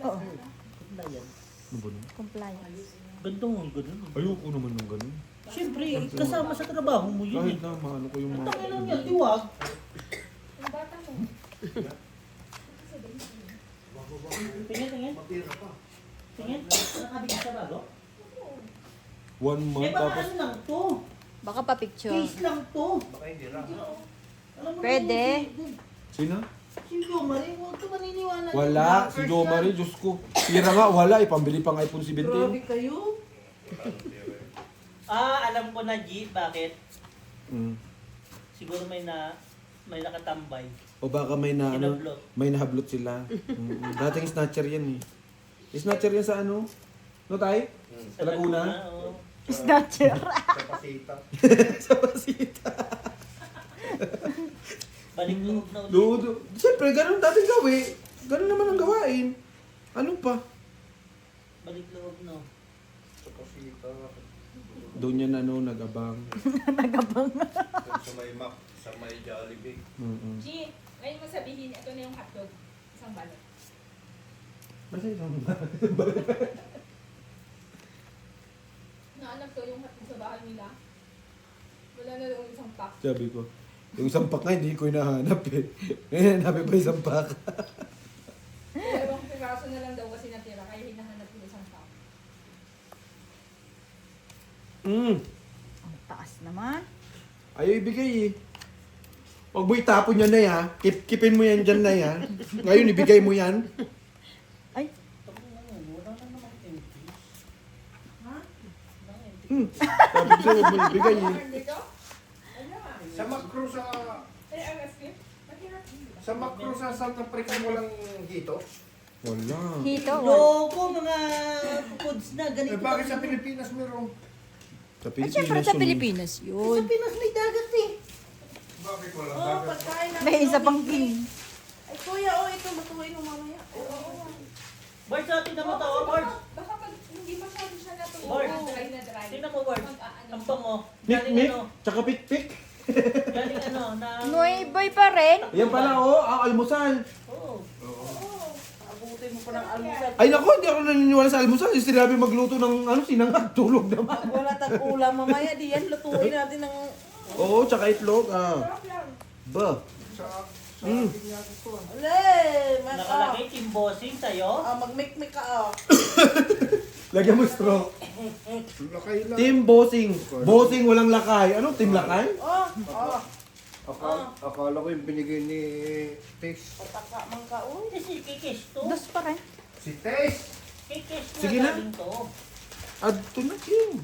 Oo. Ganda yan. Ano ba nun? Compliance. Ganda mo, ganun. Ayoko naman ng ganun. Siyempre, kasama sa trabaho mo yun Kahit eh. na, maano ko yung mga... Ang lang yan, diwag. Yung bata mo. Tingin. Tingin. Nakabigyan sa bago? 1 month Eh baka tapos... ano lang to. Baka pa picture. Case lang to. Baka hindi lang. Alam mo Pwede. naman, Sino? Si Jomari, huwag ka maniniwala. Wala, si Jo Marie, Diyos ko. Tira nga, wala eh. Pambili pang iPhone 17. Grabe kayo. Alam ko na, G. Bakit? Mm. Siguro may nakatambay. O baka may na, ano, Hinablot. may nahablot sila. Dating snatcher yan eh. Snatcher yan sa ano? No, Tay? Sa Laguna? oo. Snatcher. Sa pasita. Sa Pasita. Balik loob na ulit. Ludo. Siyempre, ganun dating gawin. Ganun naman ang gawain. Ano pa? Balik loob na. Sa pasita. Doon yan ano, nagabang. Nagabang. Sa may Mac. Sa may Jollibee. Mm-mm. G, ngayon mo sabihin, ito na yung hotdog. Isang balot. Basta isang Naanap to yung hotdog sa bahay nila. Wala na yung isang pack. Sabi ko, yung isang pack nga, hindi ko hinahanap eh. Ngayon, hanapin pa isang pack. Dalawang piraso na lang daw kasi natira, kaya hinahanap yung isang pack. Ang taas naman. Ayaw ibigay eh. Huwag mo itapon yan na ya. Kipin mo yan dyan na ya. Ngayon, ibigay mo yan. Ay, Wala na naman empty. Sabi ko sa'yo, huwag mo ibigay eh. Dito? Ano nga? Sa Macro sa... Eh, ang skip? Matira. Sa Macro sa Santa Prica walang hito. Wala. Hito. Loko, mga foods na. Ganito. Eh bakit sa Pilipinas meron? Sa At syempre sa Pilipinas Sa yun. Pinas may dagat eh. Bakit wala? Oh, pagkain na. May isa pang king. Ay, kuya, oh, ito, matuloy mo mamaya. Oo. Bart, sa tingnan mo to, oh, Bart. Baka pag hindi masyado siya natuloy. Bart. Dry na dry. Tingnan mo, Bart. Ang bango. Mik, Galing mik, ano, tsaka pik-pik. galing ano, na... Noy boy pa rin. Yan pala, oh, almusal. Oo. Abutin mo pa ng almusal. Ay naku, hindi ako naniniwala sa almusal. Yung sinabi magluto ng sinangag, tulog naman. Wala tag ulam mamaya, di yan, lutuin natin ng... Oo, tsaka itlog. Ba. Alay, maka. Nakalagay team bossing sa'yo. Mag-make-make ka, oh. Lagyan mo straw. Lakay lang. Team bossing. Bossing walang lakay. Ano, team lakay? Oh, oh. Akala ko yung binigay ni Tess. Pataka man ka, uy. Kasi kikis to. Dos pa rin. Si Tess! Kikis na Sige na. galing to. Adto na, King.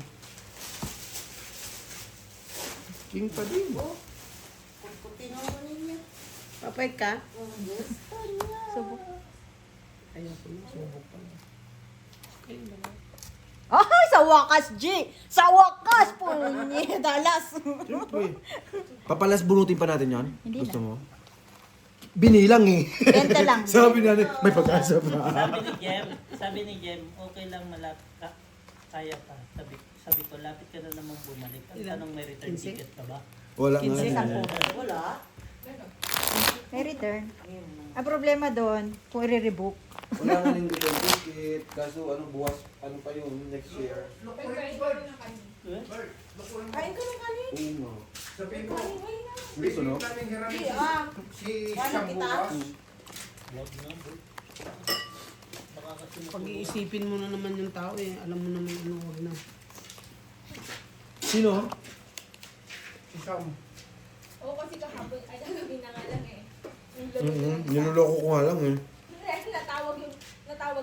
King pa din. Puti na ako ninyo. Papay ka? Subok. Ayoko na, subok pa. Ay, sa wakas, G! Sa wakas, punye, dalas. Siyempre. Papalas bunutin pa natin yan? Hindi Gusto na. mo? Binilang eh. 20 lang. Sabi natin, may pag-asa pa. Sabi ni Jem, okay lang kaya pa. Sabi ko, lapit ka na naman bumalik. Ang tanong, may return 15? ticket ka ba? Wala nga. 15 lang po. Wala. May return. Ang problema doon, kung i-rebook. Wala nga rin return ticket. Kaso ano, buwas, ano pa yun, next year. Kain ka ng kanin. Oo nga. Sabihin ko, Kain na. hindi Gusto, no? namin Di, hiramin ah. si Wala Siyang kita. bukas. Wag na, bro. Baka kasi Pag-iisipin mo na naman yung tao eh. Alam mo naman ano, huwag na. Sino? Si Sam. Oo, kasi kahapon, ay nagabi na nga lang eh. Yung Niloloko ko nga lang eh. Kasi natawag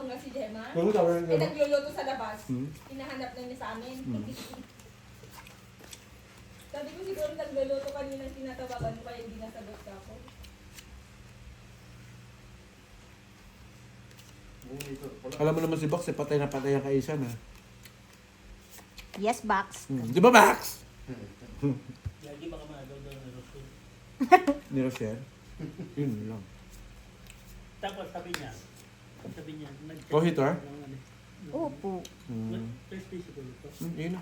nga si Gemma. Kung tawag Eh, nagluluto sa labas. Hmm. Hinahanap na niya sa amin. Sabi ko siguro nagluluto kanina, tinatawagan ko kaya hindi nasagot ka ako. Alam mo naman si Bax, eh, patay na patay ang kaisan ha. Yes, box. Di ba Bax? Lagi baka maagaw daw na Rosul. Ni Rochelle? Yun lang. Tapos sabi niya, Oh, hitter? Opo. Thursday siguro ito. Yun na.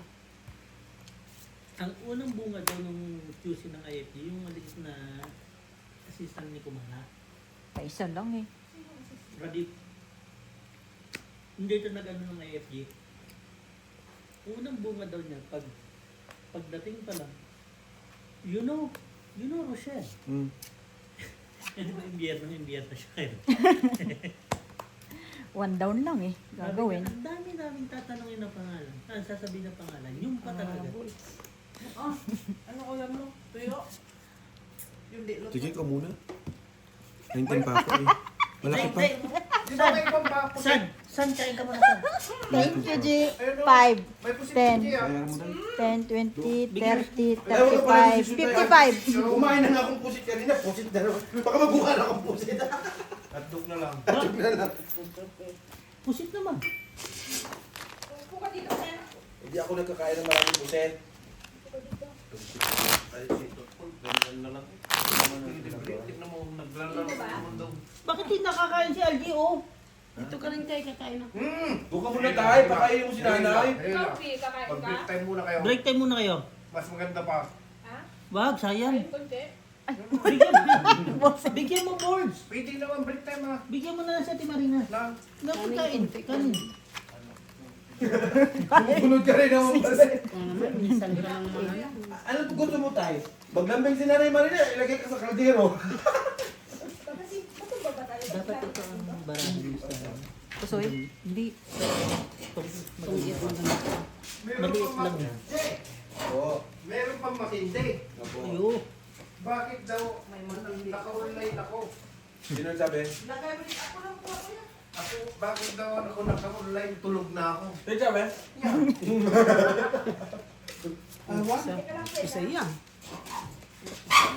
Ang unang bunga daw ng QC ng IFG, yung maliit na assistant ni Kumara. Paisa lang eh. Radip. Hindi ito nag-ano ng IFG. Unang bunga daw niya, pagdating pa lang, you know Rochelle. Eh di ba imbierno siya kayo? One down lang eh. Gagawin. Ang dami-daming tatanungin na pangalan. Ang sasabihin na pangalan, yung pa talaga. Ah, ano ulam mo? Tuyo? Yung di luto. Sige ka muna. 19 pa ako eh. Malaki pa. Di ba may ibang ba? San, kain ka muna san. Thank you, G. 5, May pusit 10, niya. Kaya mo tayo. 10, 20, 30, 35, 55. Kumain na nga akong pusit kanina. Pusit na naman. Baka mabuka na akong pusit. Hotdog na lang. Pusit naman. Upo ka dito, Ken. Hindi ako nagkakain ng maraming pusit. Ay, sito. Ganyan na lang. Tignan mo, naglalaro naman daw. Bakit hindi nakakain si Algie, oh? Dito ka rin tayo kakain ako. Buka muna tayo. Pakainin mo si nanay. Ayun na. Coffee, kakain ka? Pag-break time muna kayo. Break time muna kayo. Mas maganda pa. Ha? Wag, sayang. Kain konti? Bigyan mo boards. Pwede naman break time ha. Bigyan mo na lang sa Ate Marina. Lang. Napagkain. Kanin. Sumunod ka rin naman pala. Oo naman, minsan ka lang mga yan. Ano gusto mo tayo? Maglambing si nanay Marina. Ilagay ka sa kaldero. Kasi, ba't ba ba tayo? Dapat ito ang barangay sa... Pusoy? Hindi. Tunggit mo ganito. Maliit lang yan. Oo. Meron pang matindi. Ayo. Bakit daw naka-online ako? Sino sabi? Nag-break ako lang po ako yan. Ako, bakit daw ako naka-online? Tulog na ako. Sino sabi? Isa yan.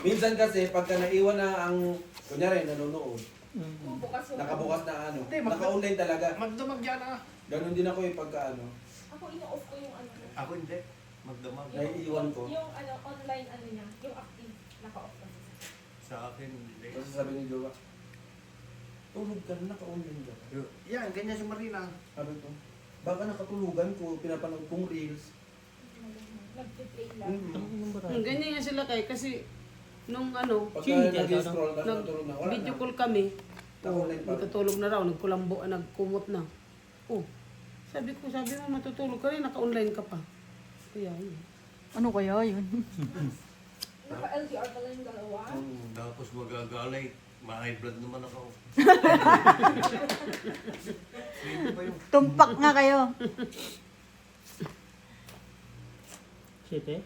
Minsan kasi, pagka naiwan na ang, kunyari, nanonood, Mm. Bukas yung... nakabukas na ano, Hindi, naka-online talaga. Magdamag yan ah. Ganon din ako pagka ano. Ako ino-off ko yung ano. Ako hindi. Magdamag. Naiiwan ko. Yung ano, online ano niya, yung active, naka-off kasi. Sa akin, hindi. Kasi sabi ni Jowa, tulog ka na, naka-online ka. Yan, ganyan si Marina. Sabi ko, baka nakatulugan ko, pinapanood kong reels. Nag-play lang. Ganyan nga sila kay kasi nung ano, Pagka Sige, nag-scroll, tapos natulog na, wala video na. call kami. Naka-online pa. Nagkatulog na raw, nagkulambo, nagkumot na. Oh, sabi mo matutulog ka rin, naka-online ka pa. Kaya yun. Ano kaya yun? Naka-LDR pala yung dalawa. Tapos magagalay. Ma-high blood naman ako. Sino ba yung... Tumpak nga kayo. Siyete?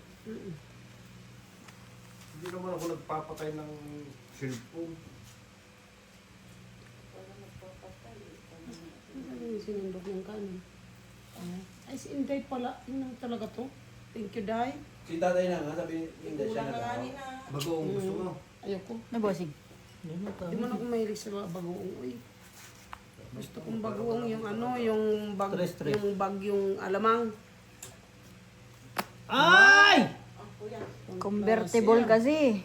Hindi naman ako nagpapatay ng cellphone. Ano yung sinundog ng kanin? Ay, si Inday pala. Yun talaga to. Thank you, Day. Si tatay na nga, sabi hindi siya nag-ako. Bagoong gusto mo. Ayoko. Na bossing. Yan ang Di man ako mahilig sa mga bagoong. Uy. Gusto kong bagoong yung ano, yung bag, Tres. yung bagyong alamang. Ay! Convertible kasi.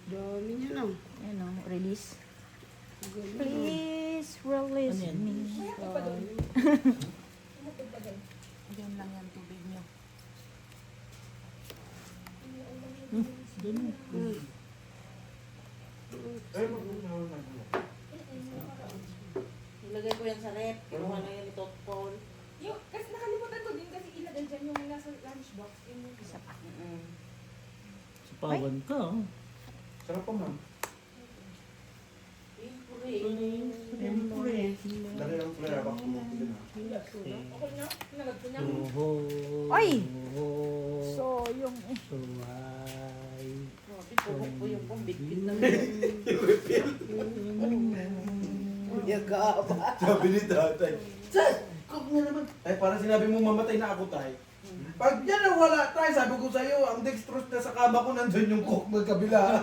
Dami niya na. Ayan o, release. Galing. Please release Ano yan? me. Diyan lang yan tubig niyo. Doon. Ilagay ko yan sa rep. Kinuha na yan ni Paul. Yung, kasi nakalimutan ko din kasi ilagay dyan yung nasa lunchbox. Yung isa pa. Sa pawan ka. oh. Sarap pa ma'am. Pure. Dali lang pala, baka kumukuli na. Okay na? Pinagad ko na. Oho. Ay! Oho. So, yung... So, ay. Puhok ko yung kumbigpit na. Sabi ni tatay, kok na naman. Ay, parang sinabi mo mamatay na ako, tay. Pag yan na wala, tay, sabi ko sa'yo, ang dextrose na sa kama ko, nandun yung coke magkabila.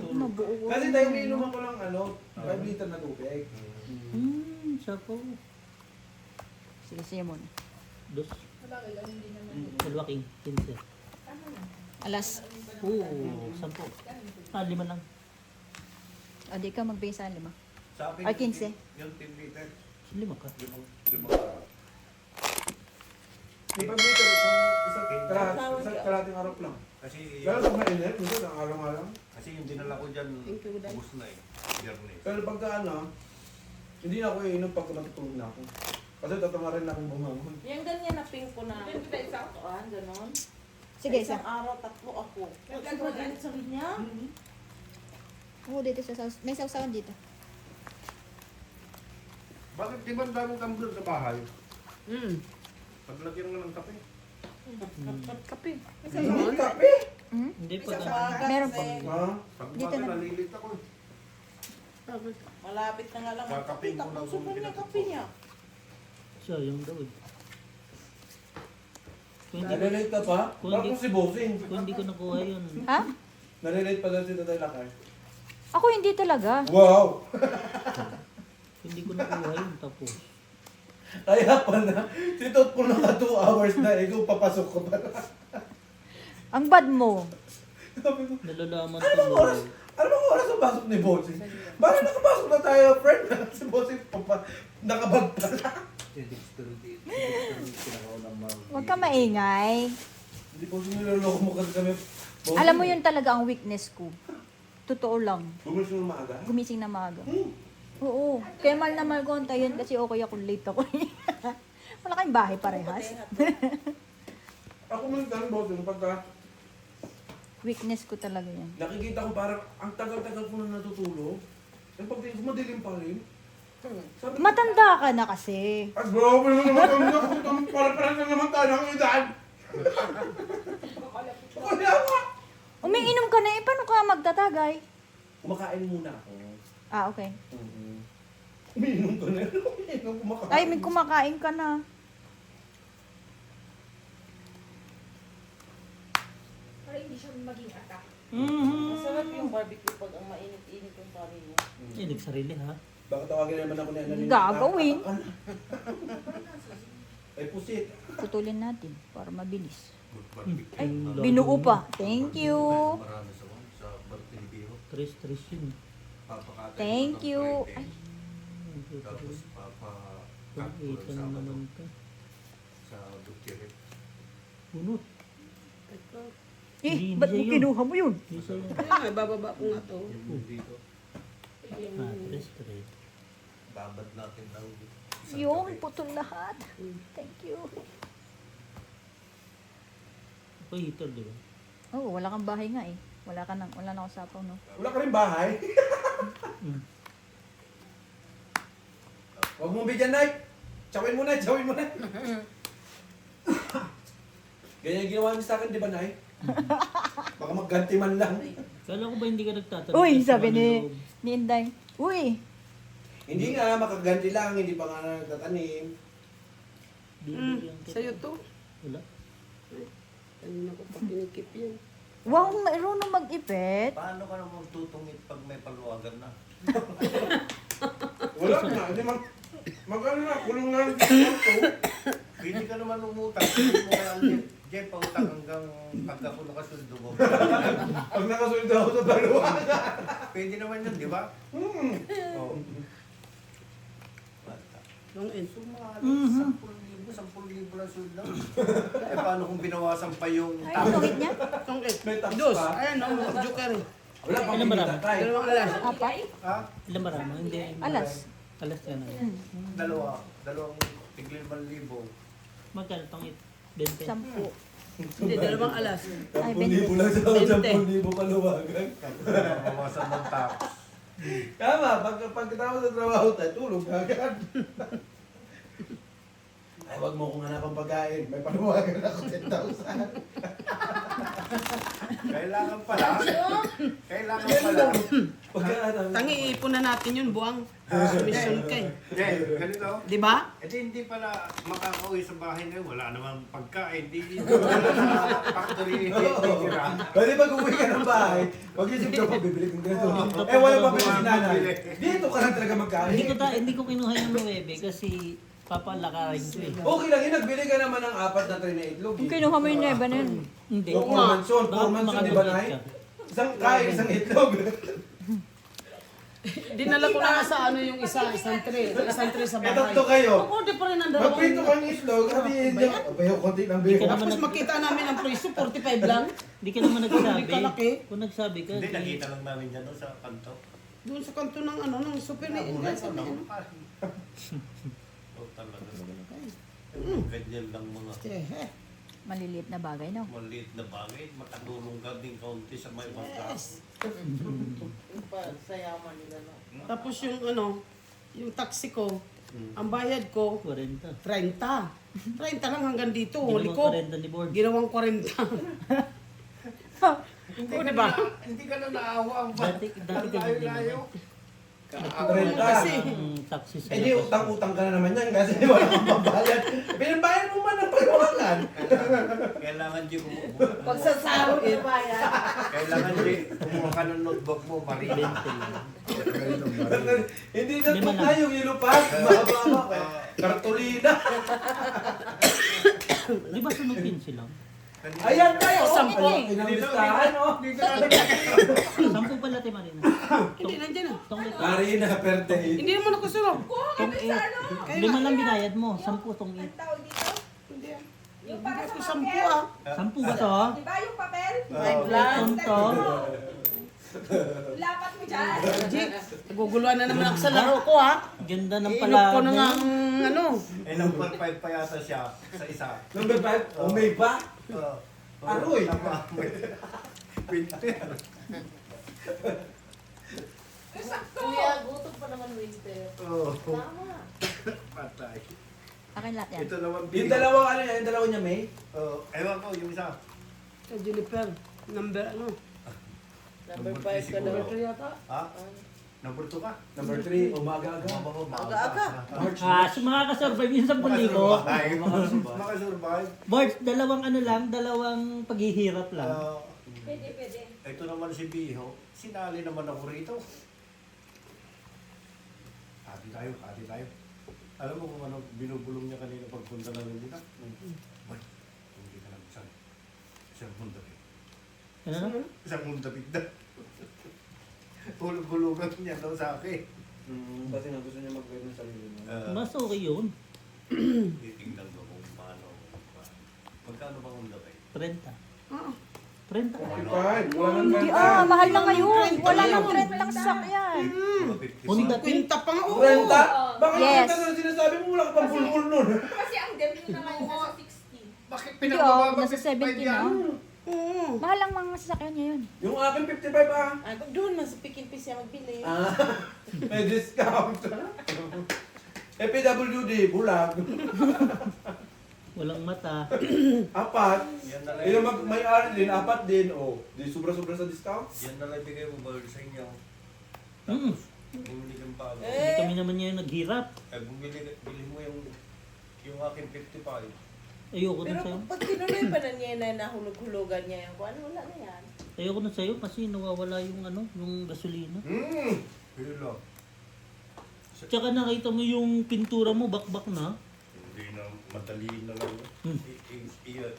Mabuo ko. Kasi tayo, umiinom ako ng 5 liter na tubig. Sapo. Sige, sige muna. Dos. Sabagay lang, hindi naman. Malwaking. 15. Alas. Oo. 10. 5 lang. O, di ka magbisa 5. Sa akin, Ay, 15. Yung 10 liter. 5 ka. Limang araw. May 5 liter, isang kalating araw lang. Kasi Pero pag mainit, minsan ang araw-araw. kasi yung dinala ko dyan, Thank you, Day. ubus na eh. Biyernes. Pero pagka hindi na ako iinom pagka matutulog na ako. Kasi tatama rin akong bumangon. Yung ganyan na pink ko na. Ganito tayo isa? Tuan, ganon. Sige, Sa isa. isang araw, 3 ako. Sobrang galit sa kanya. Oo, dito sa saus. May sausawan dito. Bakit di ba ang daming tumbler sa bahay? Paglagyan mo ng kape. Kape. Kape! Hindi pa na. Meron po. Ha? Pag Dito bakit na. nalilit ako. Malapit na nga lang. Kakapin ko lang Tapos kung niya pinatapos. kape niya. Siya, yung daw eh. Kung hindi, Nalilate ka pa? Kung Parang hindi- si Bossing. kung hindi ko nakuha yun. Ha? Nalilate pa lang si Tatay Lakay. Ako hindi talaga. Wow! Kung hindi ko nakuha yun, tapos. Kaya pala, si Tot po naka 2 hours na, ikaw papasok ko pa. Ang bad mo. Sabi ko, Nalalaman ano bang oras? tuloy. Ano bang oras ang pasok ni Bossing? Bakit nakapasok na tayo, friend? Si Bossing nakabag pala. Huwag ka maingay. Hindi po siniloloko mo kasi kami. Bossing. Alam mo yun talaga ang weakness ko. Totoo lang. Gumising ng maaga? Gumising na maaga. Hmm. Oo. Kaya mahal na mahal ko ang tayon kasi okay ako late ako. Wala kayong bahay parehas. Ako man ganun, Bossing, pagka Weakness ko talaga yan. nakikita ko parang ang tagal-tagal ko na natutulog. Yung pagtingin ko, madilim pa rin. Sabi ko, Matanda ka na kasi. ay bro, pero naman kami para-para na naman tayo ng edad. Kaya nga. Umiinom ka na eh. Paano ka magtatagay? Kumakain muna ako. Ah, okay. Umiinom ka na. Umiinom, kumakain. Ay, may kumakain ka na. Para hindi hindi siya maging attack. Masarap yung barbecue pag ang mainit-init yung pare niya. Eh, nagsarili ha. Baka tawagin naman ako na Gagawin. Ay, pusit. Putulin natin para mabilis. Ay, Binuo pa. Thank you. marami sa Bartolomeo. Tres yun. Papakatay Thank ko ng you. Friday. Tapos Kung papakat ko ng 8 na Sabado naman ka. sa Duterte. Punot. Eh, ba't mo kinuha mo yun? Hindi sa'yo. Kaya nga, bababa ko nga to. Yung dito, Ah, tres. babad natin daw. isang Yun, gabi. putol lahat. Thank you. Ito heater, di ba? Oh, wala kang bahay nga eh. Wala na ako sapaw, no? Wala ka rin bahay. Huwag mong bigyan, Nay. Tsawin mo, Nay. Tsawin mo, Nay. Ganyan yung ginawa niyo sa akin, di ba, Nay? Baka magganti man lang. Kala ko ba hindi ka nagtatanong? Uy, sa sabi ano ni loob? Inday. Uy, Hindi nga, makaganti lang. Hindi pa nga nagtatanim. Bibigyan kita. Sa'yo to. Wala. Kanina ko pa pinikip yan. wow, marunong mag-ipit. Paano ka naman tutungit pag may paluwagan na? Wala na. Hindi mag-ano na. Kulong na. Pwede ka naman umutang. Pwede mo kaya Jeff, pautang hanggang pagka ko nakasuldo mo. Pag nakasunod ako sa baluwagan. Pwede naman yun, di ba? Oo. Bata. Long end. Sumali, 10,000 lang suldo. Eh paano kung binawasan pa yung Ay, tao? sungit niya? Long end. May tax Dos. pa. Ayan, no, joker eh. Wala pang Ilan ba kumita, lang? Tay. Dalawang alas. Apat? Ha? Ilan marama? Hindi. Alas. Alas ka na. Dalawang tigil 5,000. Magkano tong 20? 10. Hindi, dalawang alas. Ay, 10,000 lang sa 10,000 paluwagan. Bawasan ng tax. Tama, pagkatapos sa trabaho tayo, tulog agad. Ay, wag mo kong hanapang pagkain. May paluwagan ako 10,000. Kailangan pala. Kailangan pala. Pagkain. Tangi, iipon na natin yun, buwang. Mission ka eh. Jay, ganito. Di ba? Eh di hindi pala makakauwi sa bahay ngayon. Wala namang pagkain. Di wala sa factory. titira. Pwede pag uwi ka ng bahay, mag-isip ka pa, bibili kong ganito. Eh, wala pa pala si nanay. Dito ka lang talaga magkain. Hindi ko kinuha yung 9 kasi papalakarin ko eh. Okay lang yun, nagbili ka naman ng 4 na tray na itlog. Kung kinuha mo yung neba na yun. Hindi. O, 4 mansion, Baka 4 mansion, di ba, makadukit Nay? ka. Isang kain, isang itlog. Dinala ko na nga sa ano yung isang tray. Isang tray sa Eh, bahay. tatlo kayo. Ako, di pa rin ang dalawang. Magprito kang itlog, sabihin nyo, bayo, konti ng Hindi ka bayo. naman Tapos makita namin ang presyo, 45 lang. Hindi ka naman nagsabi. Hindi ka laki. Kung nagsabi ka, Hindi, nakita lang namin dyan no, sa kanto. Doon sa kanto ng ano, ng super na Nauna sa sa ano. Oh, talaga. Ganyan lang mga Eh, Maliliit na bagay, no? maliit na bagay. Makatulong ka din kaunti sa may bangka. Yung pa, sa yaman nila, no? Tapos yung ano, yung taxi ko, ang bayad ko, 40. 30. 30 lang hanggang dito. Huli Ginawang ko, 40 ni Board. ginawang 40. Hindi O, ka diba? hindi ka na naawa. Dati ka hindi layo. Kasi, Ang taxi sa Eh di utang-utang ka na naman yan kasi wala kang pambayad. Binabayad mo man ng paluwagan. Kailangan di Pag sa sahod, bayan. Kailangan di kumuha ka ng notebook mo, marina. Hindi na po na yung ilupas. Mahaba-haba. Kartolina. Di ba sunog 15 lang? Ayan tayo. Sampo. Pinamistahan, oh. 10 pala ti Marina. hindi nandiyan na. Tong Marina, perte. Hindi naman ako sunod. tong 8. Lima lang binayad mo. 10 tong 8. Ang tawag dito? Hindi. Yung Hindi para ako sa 10 papel. ah. 10 ba to? Di ba yung papel? Itong to. Lapat mo dyan. Jik, naguguluhan na naman ako sa laro ko ha. Ganda ng Iinok ko na nga palagi. ang ano. Eh, number 5 pa yata siya sa isa. Number 5, oh, may ba? Aroy. Tama. Winter. Kuya, gutom pa naman winter. Oh, Tama. patay. Akin lahat yan. Ito naman Yung dalawa, ano yan? Yung dalawa niya, May? Ewan ko, yung isa. Sa Jennifer, number ano. Number Number 5 ka siguro. daw. Number 3 yata. Ha? Number 2 ka? Number 3, umaga-aga. Aga-aga. March. So makakasurvive yung 10,000. Makasurvive. Boards, dalawang ano lang, dalawang paghihirap lang. Pwede. Ito naman si Biho, sinali naman ako rito. Hati tayo. Alam mo kung ano, binubulong niya kanina pagpunta namin dito? Bay, hindi ka nagsan. Isang mundapit. Ano? Isang mundapit na. Bulong-bulungan niya daw sa akin. Kasi nga gusto niya mag-guide ng sarili mo. Mas okay yun. Titingnan ko kung paano. Magkano bang mundapit? 30. Ah, 30. Fine, wala nang Hindi ganda. mahal na ngayon. Wala nang trend lang sasakyan. Mga 55. Honda Fit. kwenta pa nga. Oo. Renta? Bakit Yes. renta na sinasabi mo? Wala ka pang bulbul nun. Kasi ang debut naman nasa 60. Bakit Hindi pinababa nasa 70 na. Oo. Mahal lang mga sasakyan ngayon. Yung akin 55 ah. Doon, nasa Pikin siya magbili. May discount. FPWD, bulag. Walang mata. Apat. Yan na lang. May-ari din, apat din. Oh, di sobra-sobra sa discount. Yan na lang bigay mo ba sa inyo? Mm. Bumili kang bago. Hindi kami naman ngayon naghirap. Bili mo yung akin 55. Ayoko na Pero sa'yo. pag tinuloy pa na niya na nahulog-hulugan niya yung kuwan, wala na yan. Ayoko na sa'yo kasi nawawala yung yung gasolina. Yun lang. Tsaka nakita mo yung pintura mo, bakbak na. Hindi na, madali na lang.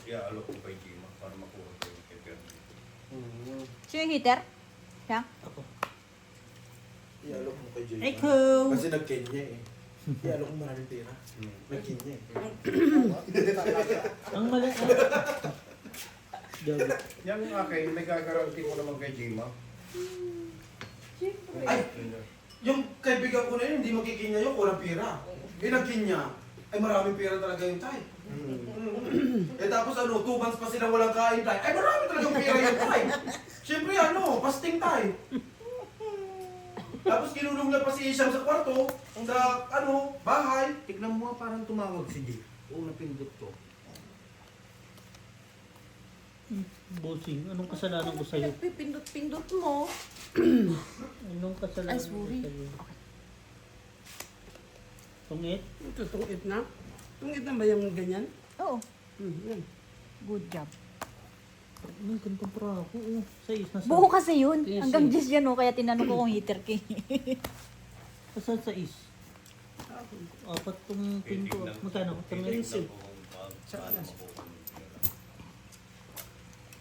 Iaalok ko kay Gima para makuha ko yung kay Perdi. So yung heater? Siya? Ako. Ialok mo kay Jay. Eko! Kasi nag-Kenya eh. Ialok mo maraming pera. Nag-Kenya eh. Ang mali. Gabi. Yan yung akin, may gagaranti ko naman kay Gima. Ay! Yung kaibigan ko na yun, hindi makikinya yun, walang pera. Eh, nag-Kenya. Ay, maraming pera talaga yung tay. Eh, tapos ano, 2 months pa silang walang kain tay. Ay, marami talagang pera yung tay. Siyempre, ano, fasting tay. Tapos kinulong na pa si Isham sa kwarto, sa, ano, bahay. Tignan mo nga parang tumawag si G. Oo, napindot ko. Bossing, anong kasalanan ko sa'yo? Pipindot-pindot mo. Anong kasalanan Ay, ko sorry. sa'yo? Tungit? Ito, tungit na. Tungit na ba yung ganyan? Oo. Yan. Good job. May gantong pra ako. Oh. Sais na Buo kasi yun. Yes, Hanggang 10 yan kaya tinanong ko kung heater kay. Kasal sais. Apat tong pinto. Magkano? Tungit? Tignan ko kung paano makuha.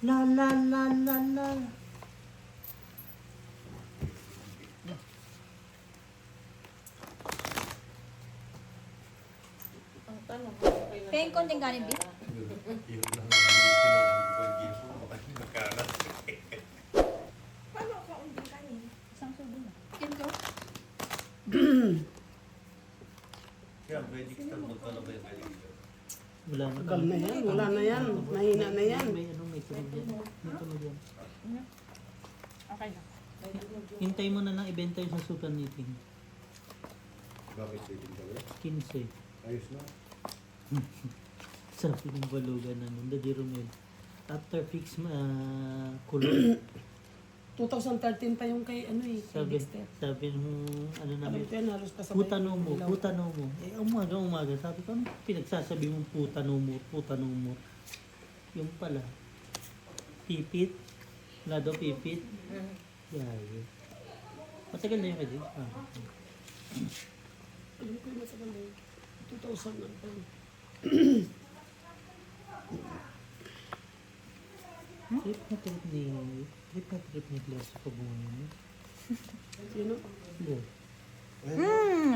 La la la la la. Ang tanong, Kaya yung konting kanin, Bi? Yun lang ang kinuha ko kay Gima. Baka magkalat. paano ka unding kanin? Isang subo na. Kinto? Yan, pwede kita magkano ba yung kay Gima? Wala na. Tagal na yan, wala na yan. Mahina na yan. May ano, may tunog yan. May tunog yan. Okay na. Hintay mo na lang ibenta yung sa super knitting. Bakit pwede ba? 15. Ayos na. Sabi ng balugan na nun. Daddy Romel. After fix kulon. 2013 pa yung kay ano eh, kay Sabi, Dexter. sabi nung ano Alam namin. ko yan, halos kasabay. Putano mo, Ilaw. putano mo. Eh, umaga. Sabi ko, ano pinagsasabi mong putano mo? Yung pala, pipit. Wala daw pipit. Yay. Matagal na yung kadi. Alam ko yung masagal na yun. 2000 na pa yun. Trip na trip ni Claire sa pabungan niya. Yun o. Yeah.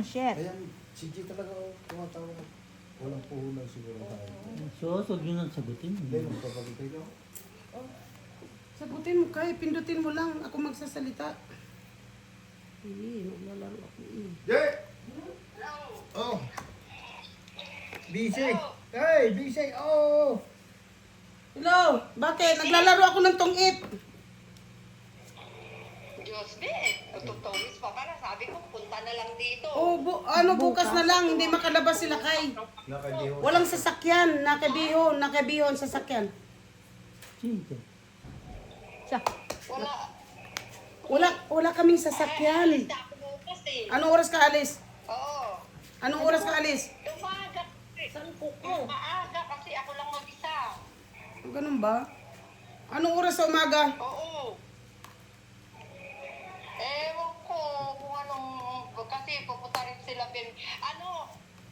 Shit. Ayan, si G talaga tumatawag. Walang puhunan siguro tayo. So, huwag nyo nang sagutin. Hindi, magpapagitay ka. Sagutin mo kay, pindutin mo lang. Ako magsasalita. Maglalaro ako. Jay! Oh! Busy! Hey, busy! Oh! Hello! Bakit? Naglalaro ako ng tungit. Diyos be, tututawis pa para sabi ko punta na lang dito. Oh, bukas na lang. Hindi makalabas sila kay. Nakadiho. Walang sasakyan. Nakabihon sasakyan. Sige. Siya. Wala kaming sasakyan. Hindi ako bukas eh. Anong oras ka alis? Oo. Anong oras ka alis? Umaga. Saan ko ko? Maaga kasi ako lang mag-isa. Ganun ba? Anong oras sa umaga? Oo. Ewan ko kung anong, kasi pupunta rin sila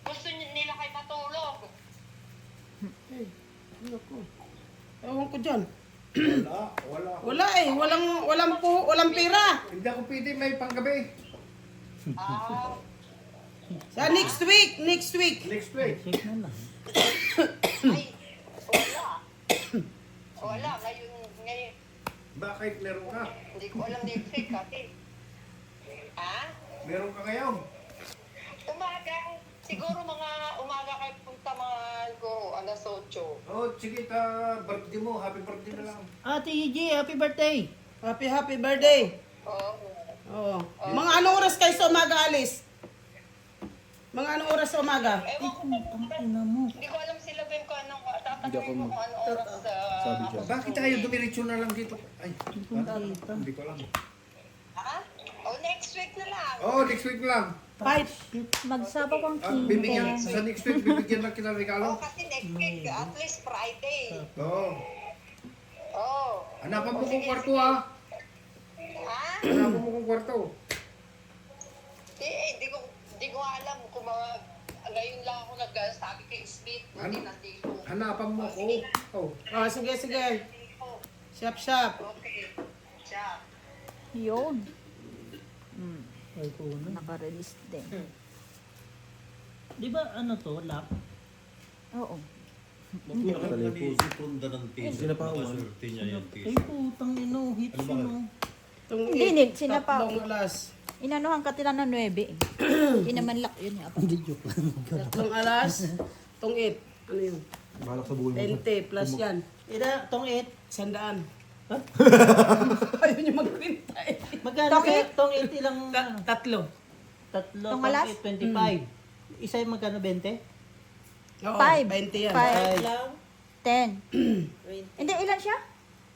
gusto nila kayo matulog. Ano ko? Ewan ko dyan. Wala. Wala eh. Walang pera. Hindi ako pwede may panggabi. Ah, Sa next week. Next week. Check na lang. ay, wala. Wala, ngayon, Bakit meron ka? hindi ko alam next week kasi. Ha? Meron ka ngayon. Umaga, siguro mga umaga kayo punta mga siguro, alas 8. Oh, sige birthday mo. Happy birthday na lang. Ate Gigi, happy birthday! Happy birthday. Oo. Oo. Mga anong oras kayo sa umaga alis? Mga anong oras sa umaga? Ewan ko hindi ko alam sila Ben kung anong, tatanungin mo kung anong oras sa... Sabi siya. Bakit tayo dumiretso na lang dito? Ay, hindi ko alam. Ha? Oh, next week na lang. Oh, next week lang. Fight. Magsabaw kang Bibigyan, kinte. sa next week, bibigyan lang kita ng Oh, regalo. kasi next week, at least Friday. Oo. Oh. Hanapan mo Sige, kung kwarto sige. ha. Ha? Hanapan mo kung kwarto. Hindi ko alam kung ngayon lang ako nagsabi kay Smith. Buti nandito. Hanapan mo ako. Oh. Ah, sige. Oh, Shop. okay. Siya. Yun. Ay, ko na. Naka-release din. Di ba ano to, lock? Oo. Sinapawan. Ay, putang ino, hits Ano ba? yun, oh. Hindi, Nil. Sinapa. Tatlong alas. Inanuhan ka tila ng 9 eh. Hindi naman lock yun. Hindi, joke lang. Tatlong alas. Tong 8. Ano yun? Balak sa buhay mo. 20 plus yan. Ida, tong 8. 100. Ha? Ayaw niyo magpinta eh. Magkano Tong kaya? eight? Tong 8 ilang, ano? Tatlo. Tatlo, Tong tong alas? 8, 25. Isa yung magkano, 20? Oo, 5. 20 yan. 5. Lang. 10. Hindi, ilan siya?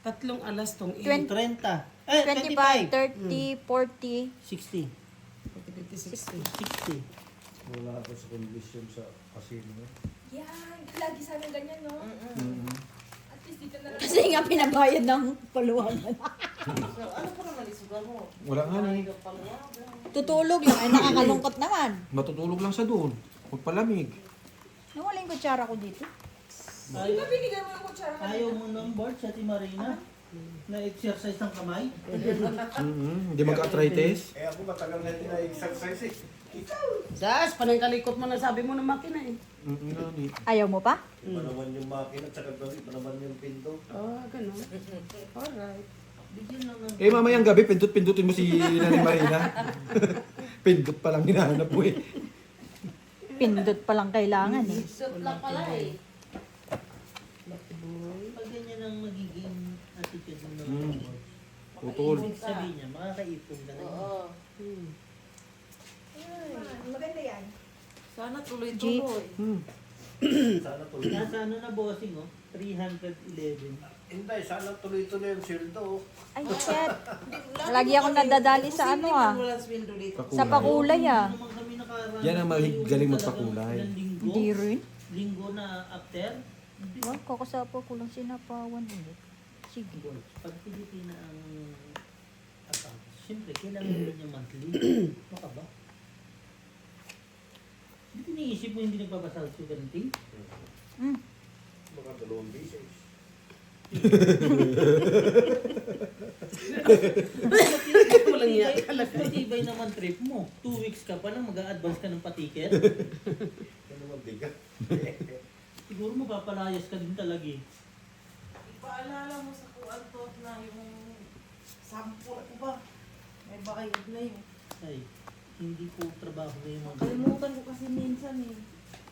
Tatlong alas tong 8. 20. 30. Eh, 25, 25. 30, 40. 60. 56. 60. Wala ako sa condition sa casino. Yan, lagi sa amin ganyan, no? At least dito na lang. Kasi nga pinabayad ng paluwanan. Wala nga eh. Tutulog lang. Ay, nakakalungkot naman. Matutulog lang sa doon. Magpalamig. Nawala yung kutsara ko dito. Di ba binigyan mo yung kutsara kanina? Ayaw mo ng board sa Marina? Na-exercise ng kamay? Hindi magka-arthritis. Eh ako matagal na din na-exercise eh. Das, panay kalikot mo na sabi mo ng makina eh. Ayaw mo pa? Panaman yung makina, tsaka panaman yung pinto. Oh, ganun. Alright. Bigyan lang ng... Eh mamayang gabi, pindot-pindutin mo si Nanay Marina. Pindot pa lang hinahanap mo eh. Pindot pa lang kailangan eh. Suit lang pala eh. Pag ganyan ang magiging attitude ng mga board. Utol. Ibig sabihin niya, makakaipon ka na yun. Oo. Maganda yan. Sana tuloy-tuloy. Sana tuloy. Nasa ano na bossing, oh? 311. Hindi, sana tuloy-tuloy yung sildo. Ay, shit. Lagi ako nadadali sa ano ah. Sa pakulay ah. Hindi naman kami nakaraan. Yan ang galing magpakulay. Ilang linggo? Hindi rin. Linggo na after? Wow, kakasapo ko lang sinapawan ulit. Sige. Pag Pilipina ang account, siyempre, kailangan mo niya monthly. Baka ba? Hindi iniisip mo hindi nagbabasa sa guarantee? Mm. Baka 2 beses. Walang iya. Matibay naman trip mo. 2 weeks ka pa lang, mag-a-advance ka ng patiket. Ano mabigat? Siguro mapapalayas ka din talaga eh. Ipaalala mo sa kuwan to na yung sample ko ba? May bakayod na yun. Ay, hindi po trabaho na yung mga... Kalimutan ko kasi minsan eh.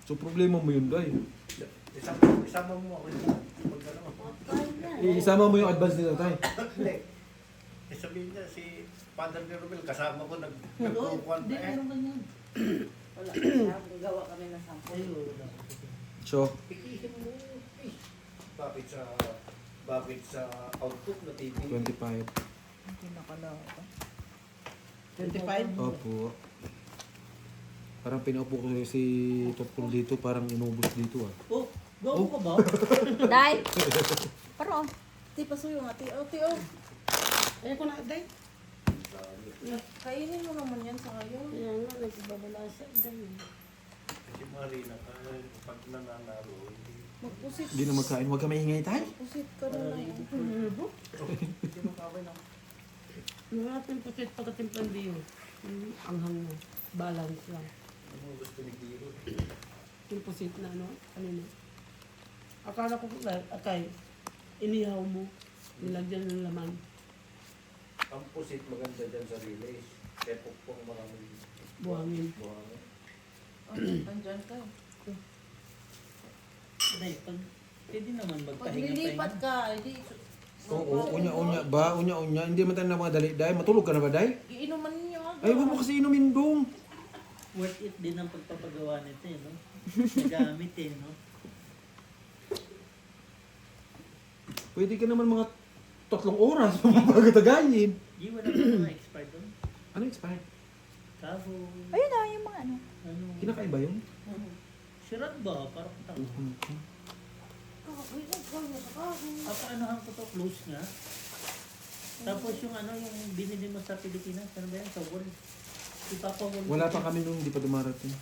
So problema mo yun, Day. Isama mo ako yun. Pag ano. Kain na. Isama mo yung advance nila, Tay. Hindi. Eh, sabihin niya si Father ni Romel, kasama ko Pero, nagkukuhan hindi, pa eh. meron ka niyan. Wala. Gawa kami ng sample. Ay, wala. So, Ikiisip mo, eh. Bakit sa output na TV? 25. Hindi nakalaka. 25? Opo. Parang pinaupo ko si Topol dito, parang inubos dito ah. Oh, gawa ka ba? Dai! Pero, Ti, pasuyo nga, ti. Oh, ti, oh. Ayaw ko na, day. Kainin mo naman yan sa kayo. Kaya nga, nagbabala sa day. Kasi Marina, pag nananalo, hindi. Magpusit. Hindi na magkain. Huwag ka maingay tayo. Magpusit ka na lang. Yung ating pusit pagkatimplan diyo. Anghang na. Balance lang. Ano gusto ni Giro? Yung pusit na ano, kanina. Akala ko, akay, inihaw mo. Nilagyan ng laman. Ang pusit maganda dyan sa relays. Kaya pukpong maraming Buhangin. buhangin. Andyan ka. Day, pwede naman Pag magpahinga-pahinga. lilipat ka, hindi. Oo, unya-unya ba? Unya-unya. Hindi man tayo na mga dali. Day, matulog ka na ba, Day? Iinuman ninyo agad. Ay, huwag mo kasi inumin dong. Worth it din ang pagpapagawa nito eh, no? Nagamit eh, no? Pwede ka naman mga 3 oras magpapagtagayin. Di, wala na mga expired doon. Ano expired? Kaho, Ayun na, yung mga ano. ano. Kinakaiba yun? Sirat ba? Parang tao. Apa-anohan ko to, close nga. Tapos yung ano, yung binili mo sa Pilipinas, ano ba yan? Sa wall. Ipapawall. Wala pa kami nung hindi pa dumarating.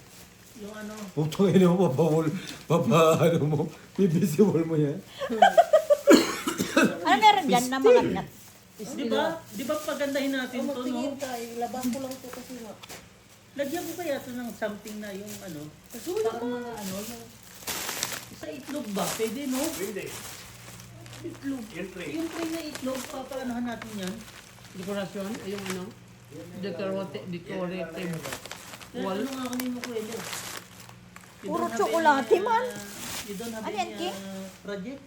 Yung ano, Putong ina mo, ano mo, bibisiwal mo yan. Ano meron dyan na mga nut? di ba pagandahin natin to, no? Magtingin ka, ilabas ko lang to kasi nga. Lagyan ko kaya to ng something na yung ano, parang mga ano, yung sa itlog ba? Pwede, no? Hindi. Itlog. Yung tray. Yung tray na itlog, papaanohan natin yan. Dekorasyon, ay yung ano, decorative. Wala ano nga kanino ko Ele. You Puro don't have tsokolate, any, man. You don't have Ano yan, any King? project?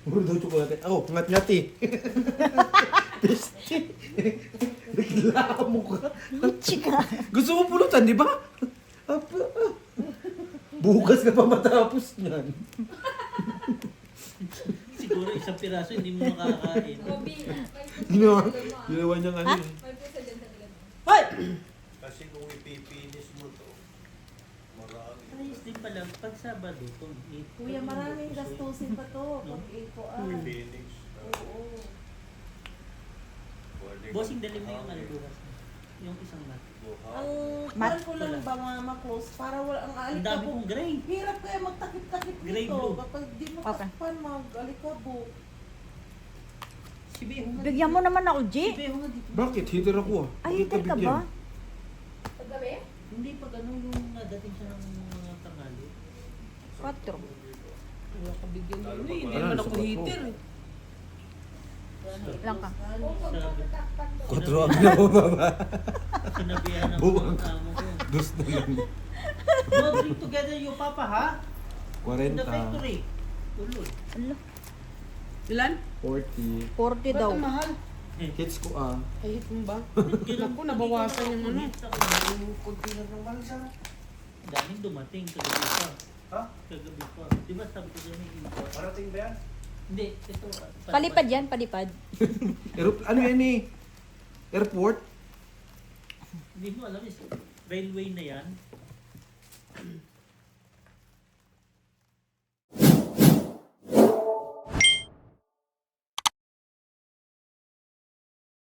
Puro daw tsokolate. Oh, ngat-ngati. Piste. Reklamo ka. Chika. Gusto mo pulutan, di ba? Bukas ka pa matapos niyan. Siguro isang piraso hindi mo makakain. Bobby, Ginawa niyang ano eh. may pusa dyan sa likod mo. Hoy! Kasi kung ipipinis mo to, marami. Ayos din pala, pag Sabado, kung Kuya, maraming gastusin pa to. Pag iko Phoenix. Oo. bossing dalim na yung ano bukas. Yung isang mat. Ang Mat? plan ko lang ba mga ma-close para wala ang Ang dami alikabok. kong gray. Hirap kaya magtakip-takip Gray dito. blue. Kapag di mo Okay. takpan, mag-alikabok. Si Beho nga. Bigyan mo naman ako, G. Si Beho nga dito. Bakit? Heater ako ah. Ay, Bakit hitter ka bigyan? ba? Paggabi? Hindi pag ano yung nadating siya ng mga tanghali. 4. Wala ka bigyan yun. Hindi Wala, naman ako sa bato. heater. Lang ka. O kung pagkatakpan to. 4 ang nababa. Sinabihan ng Buwang. mga amo ko. Dos na lang. No, drink together you papa ha? In the 40. factory. Tuloy. Ala, Ilan? 40. 40 Ba't daw. ang mahal? Hits ko ah. Ay, hit mo ba? Naku, nabawasan yung ano. Yung container ng balsa. Daming dumating kagabi pa. Ha? Kagabi pa. Di ba sabi ko dyan may import? Parating ba yan? Hindi, ito. Palipad yan, palipad. Ano yan eh? Airport? Hindi mo alam is railway na yan.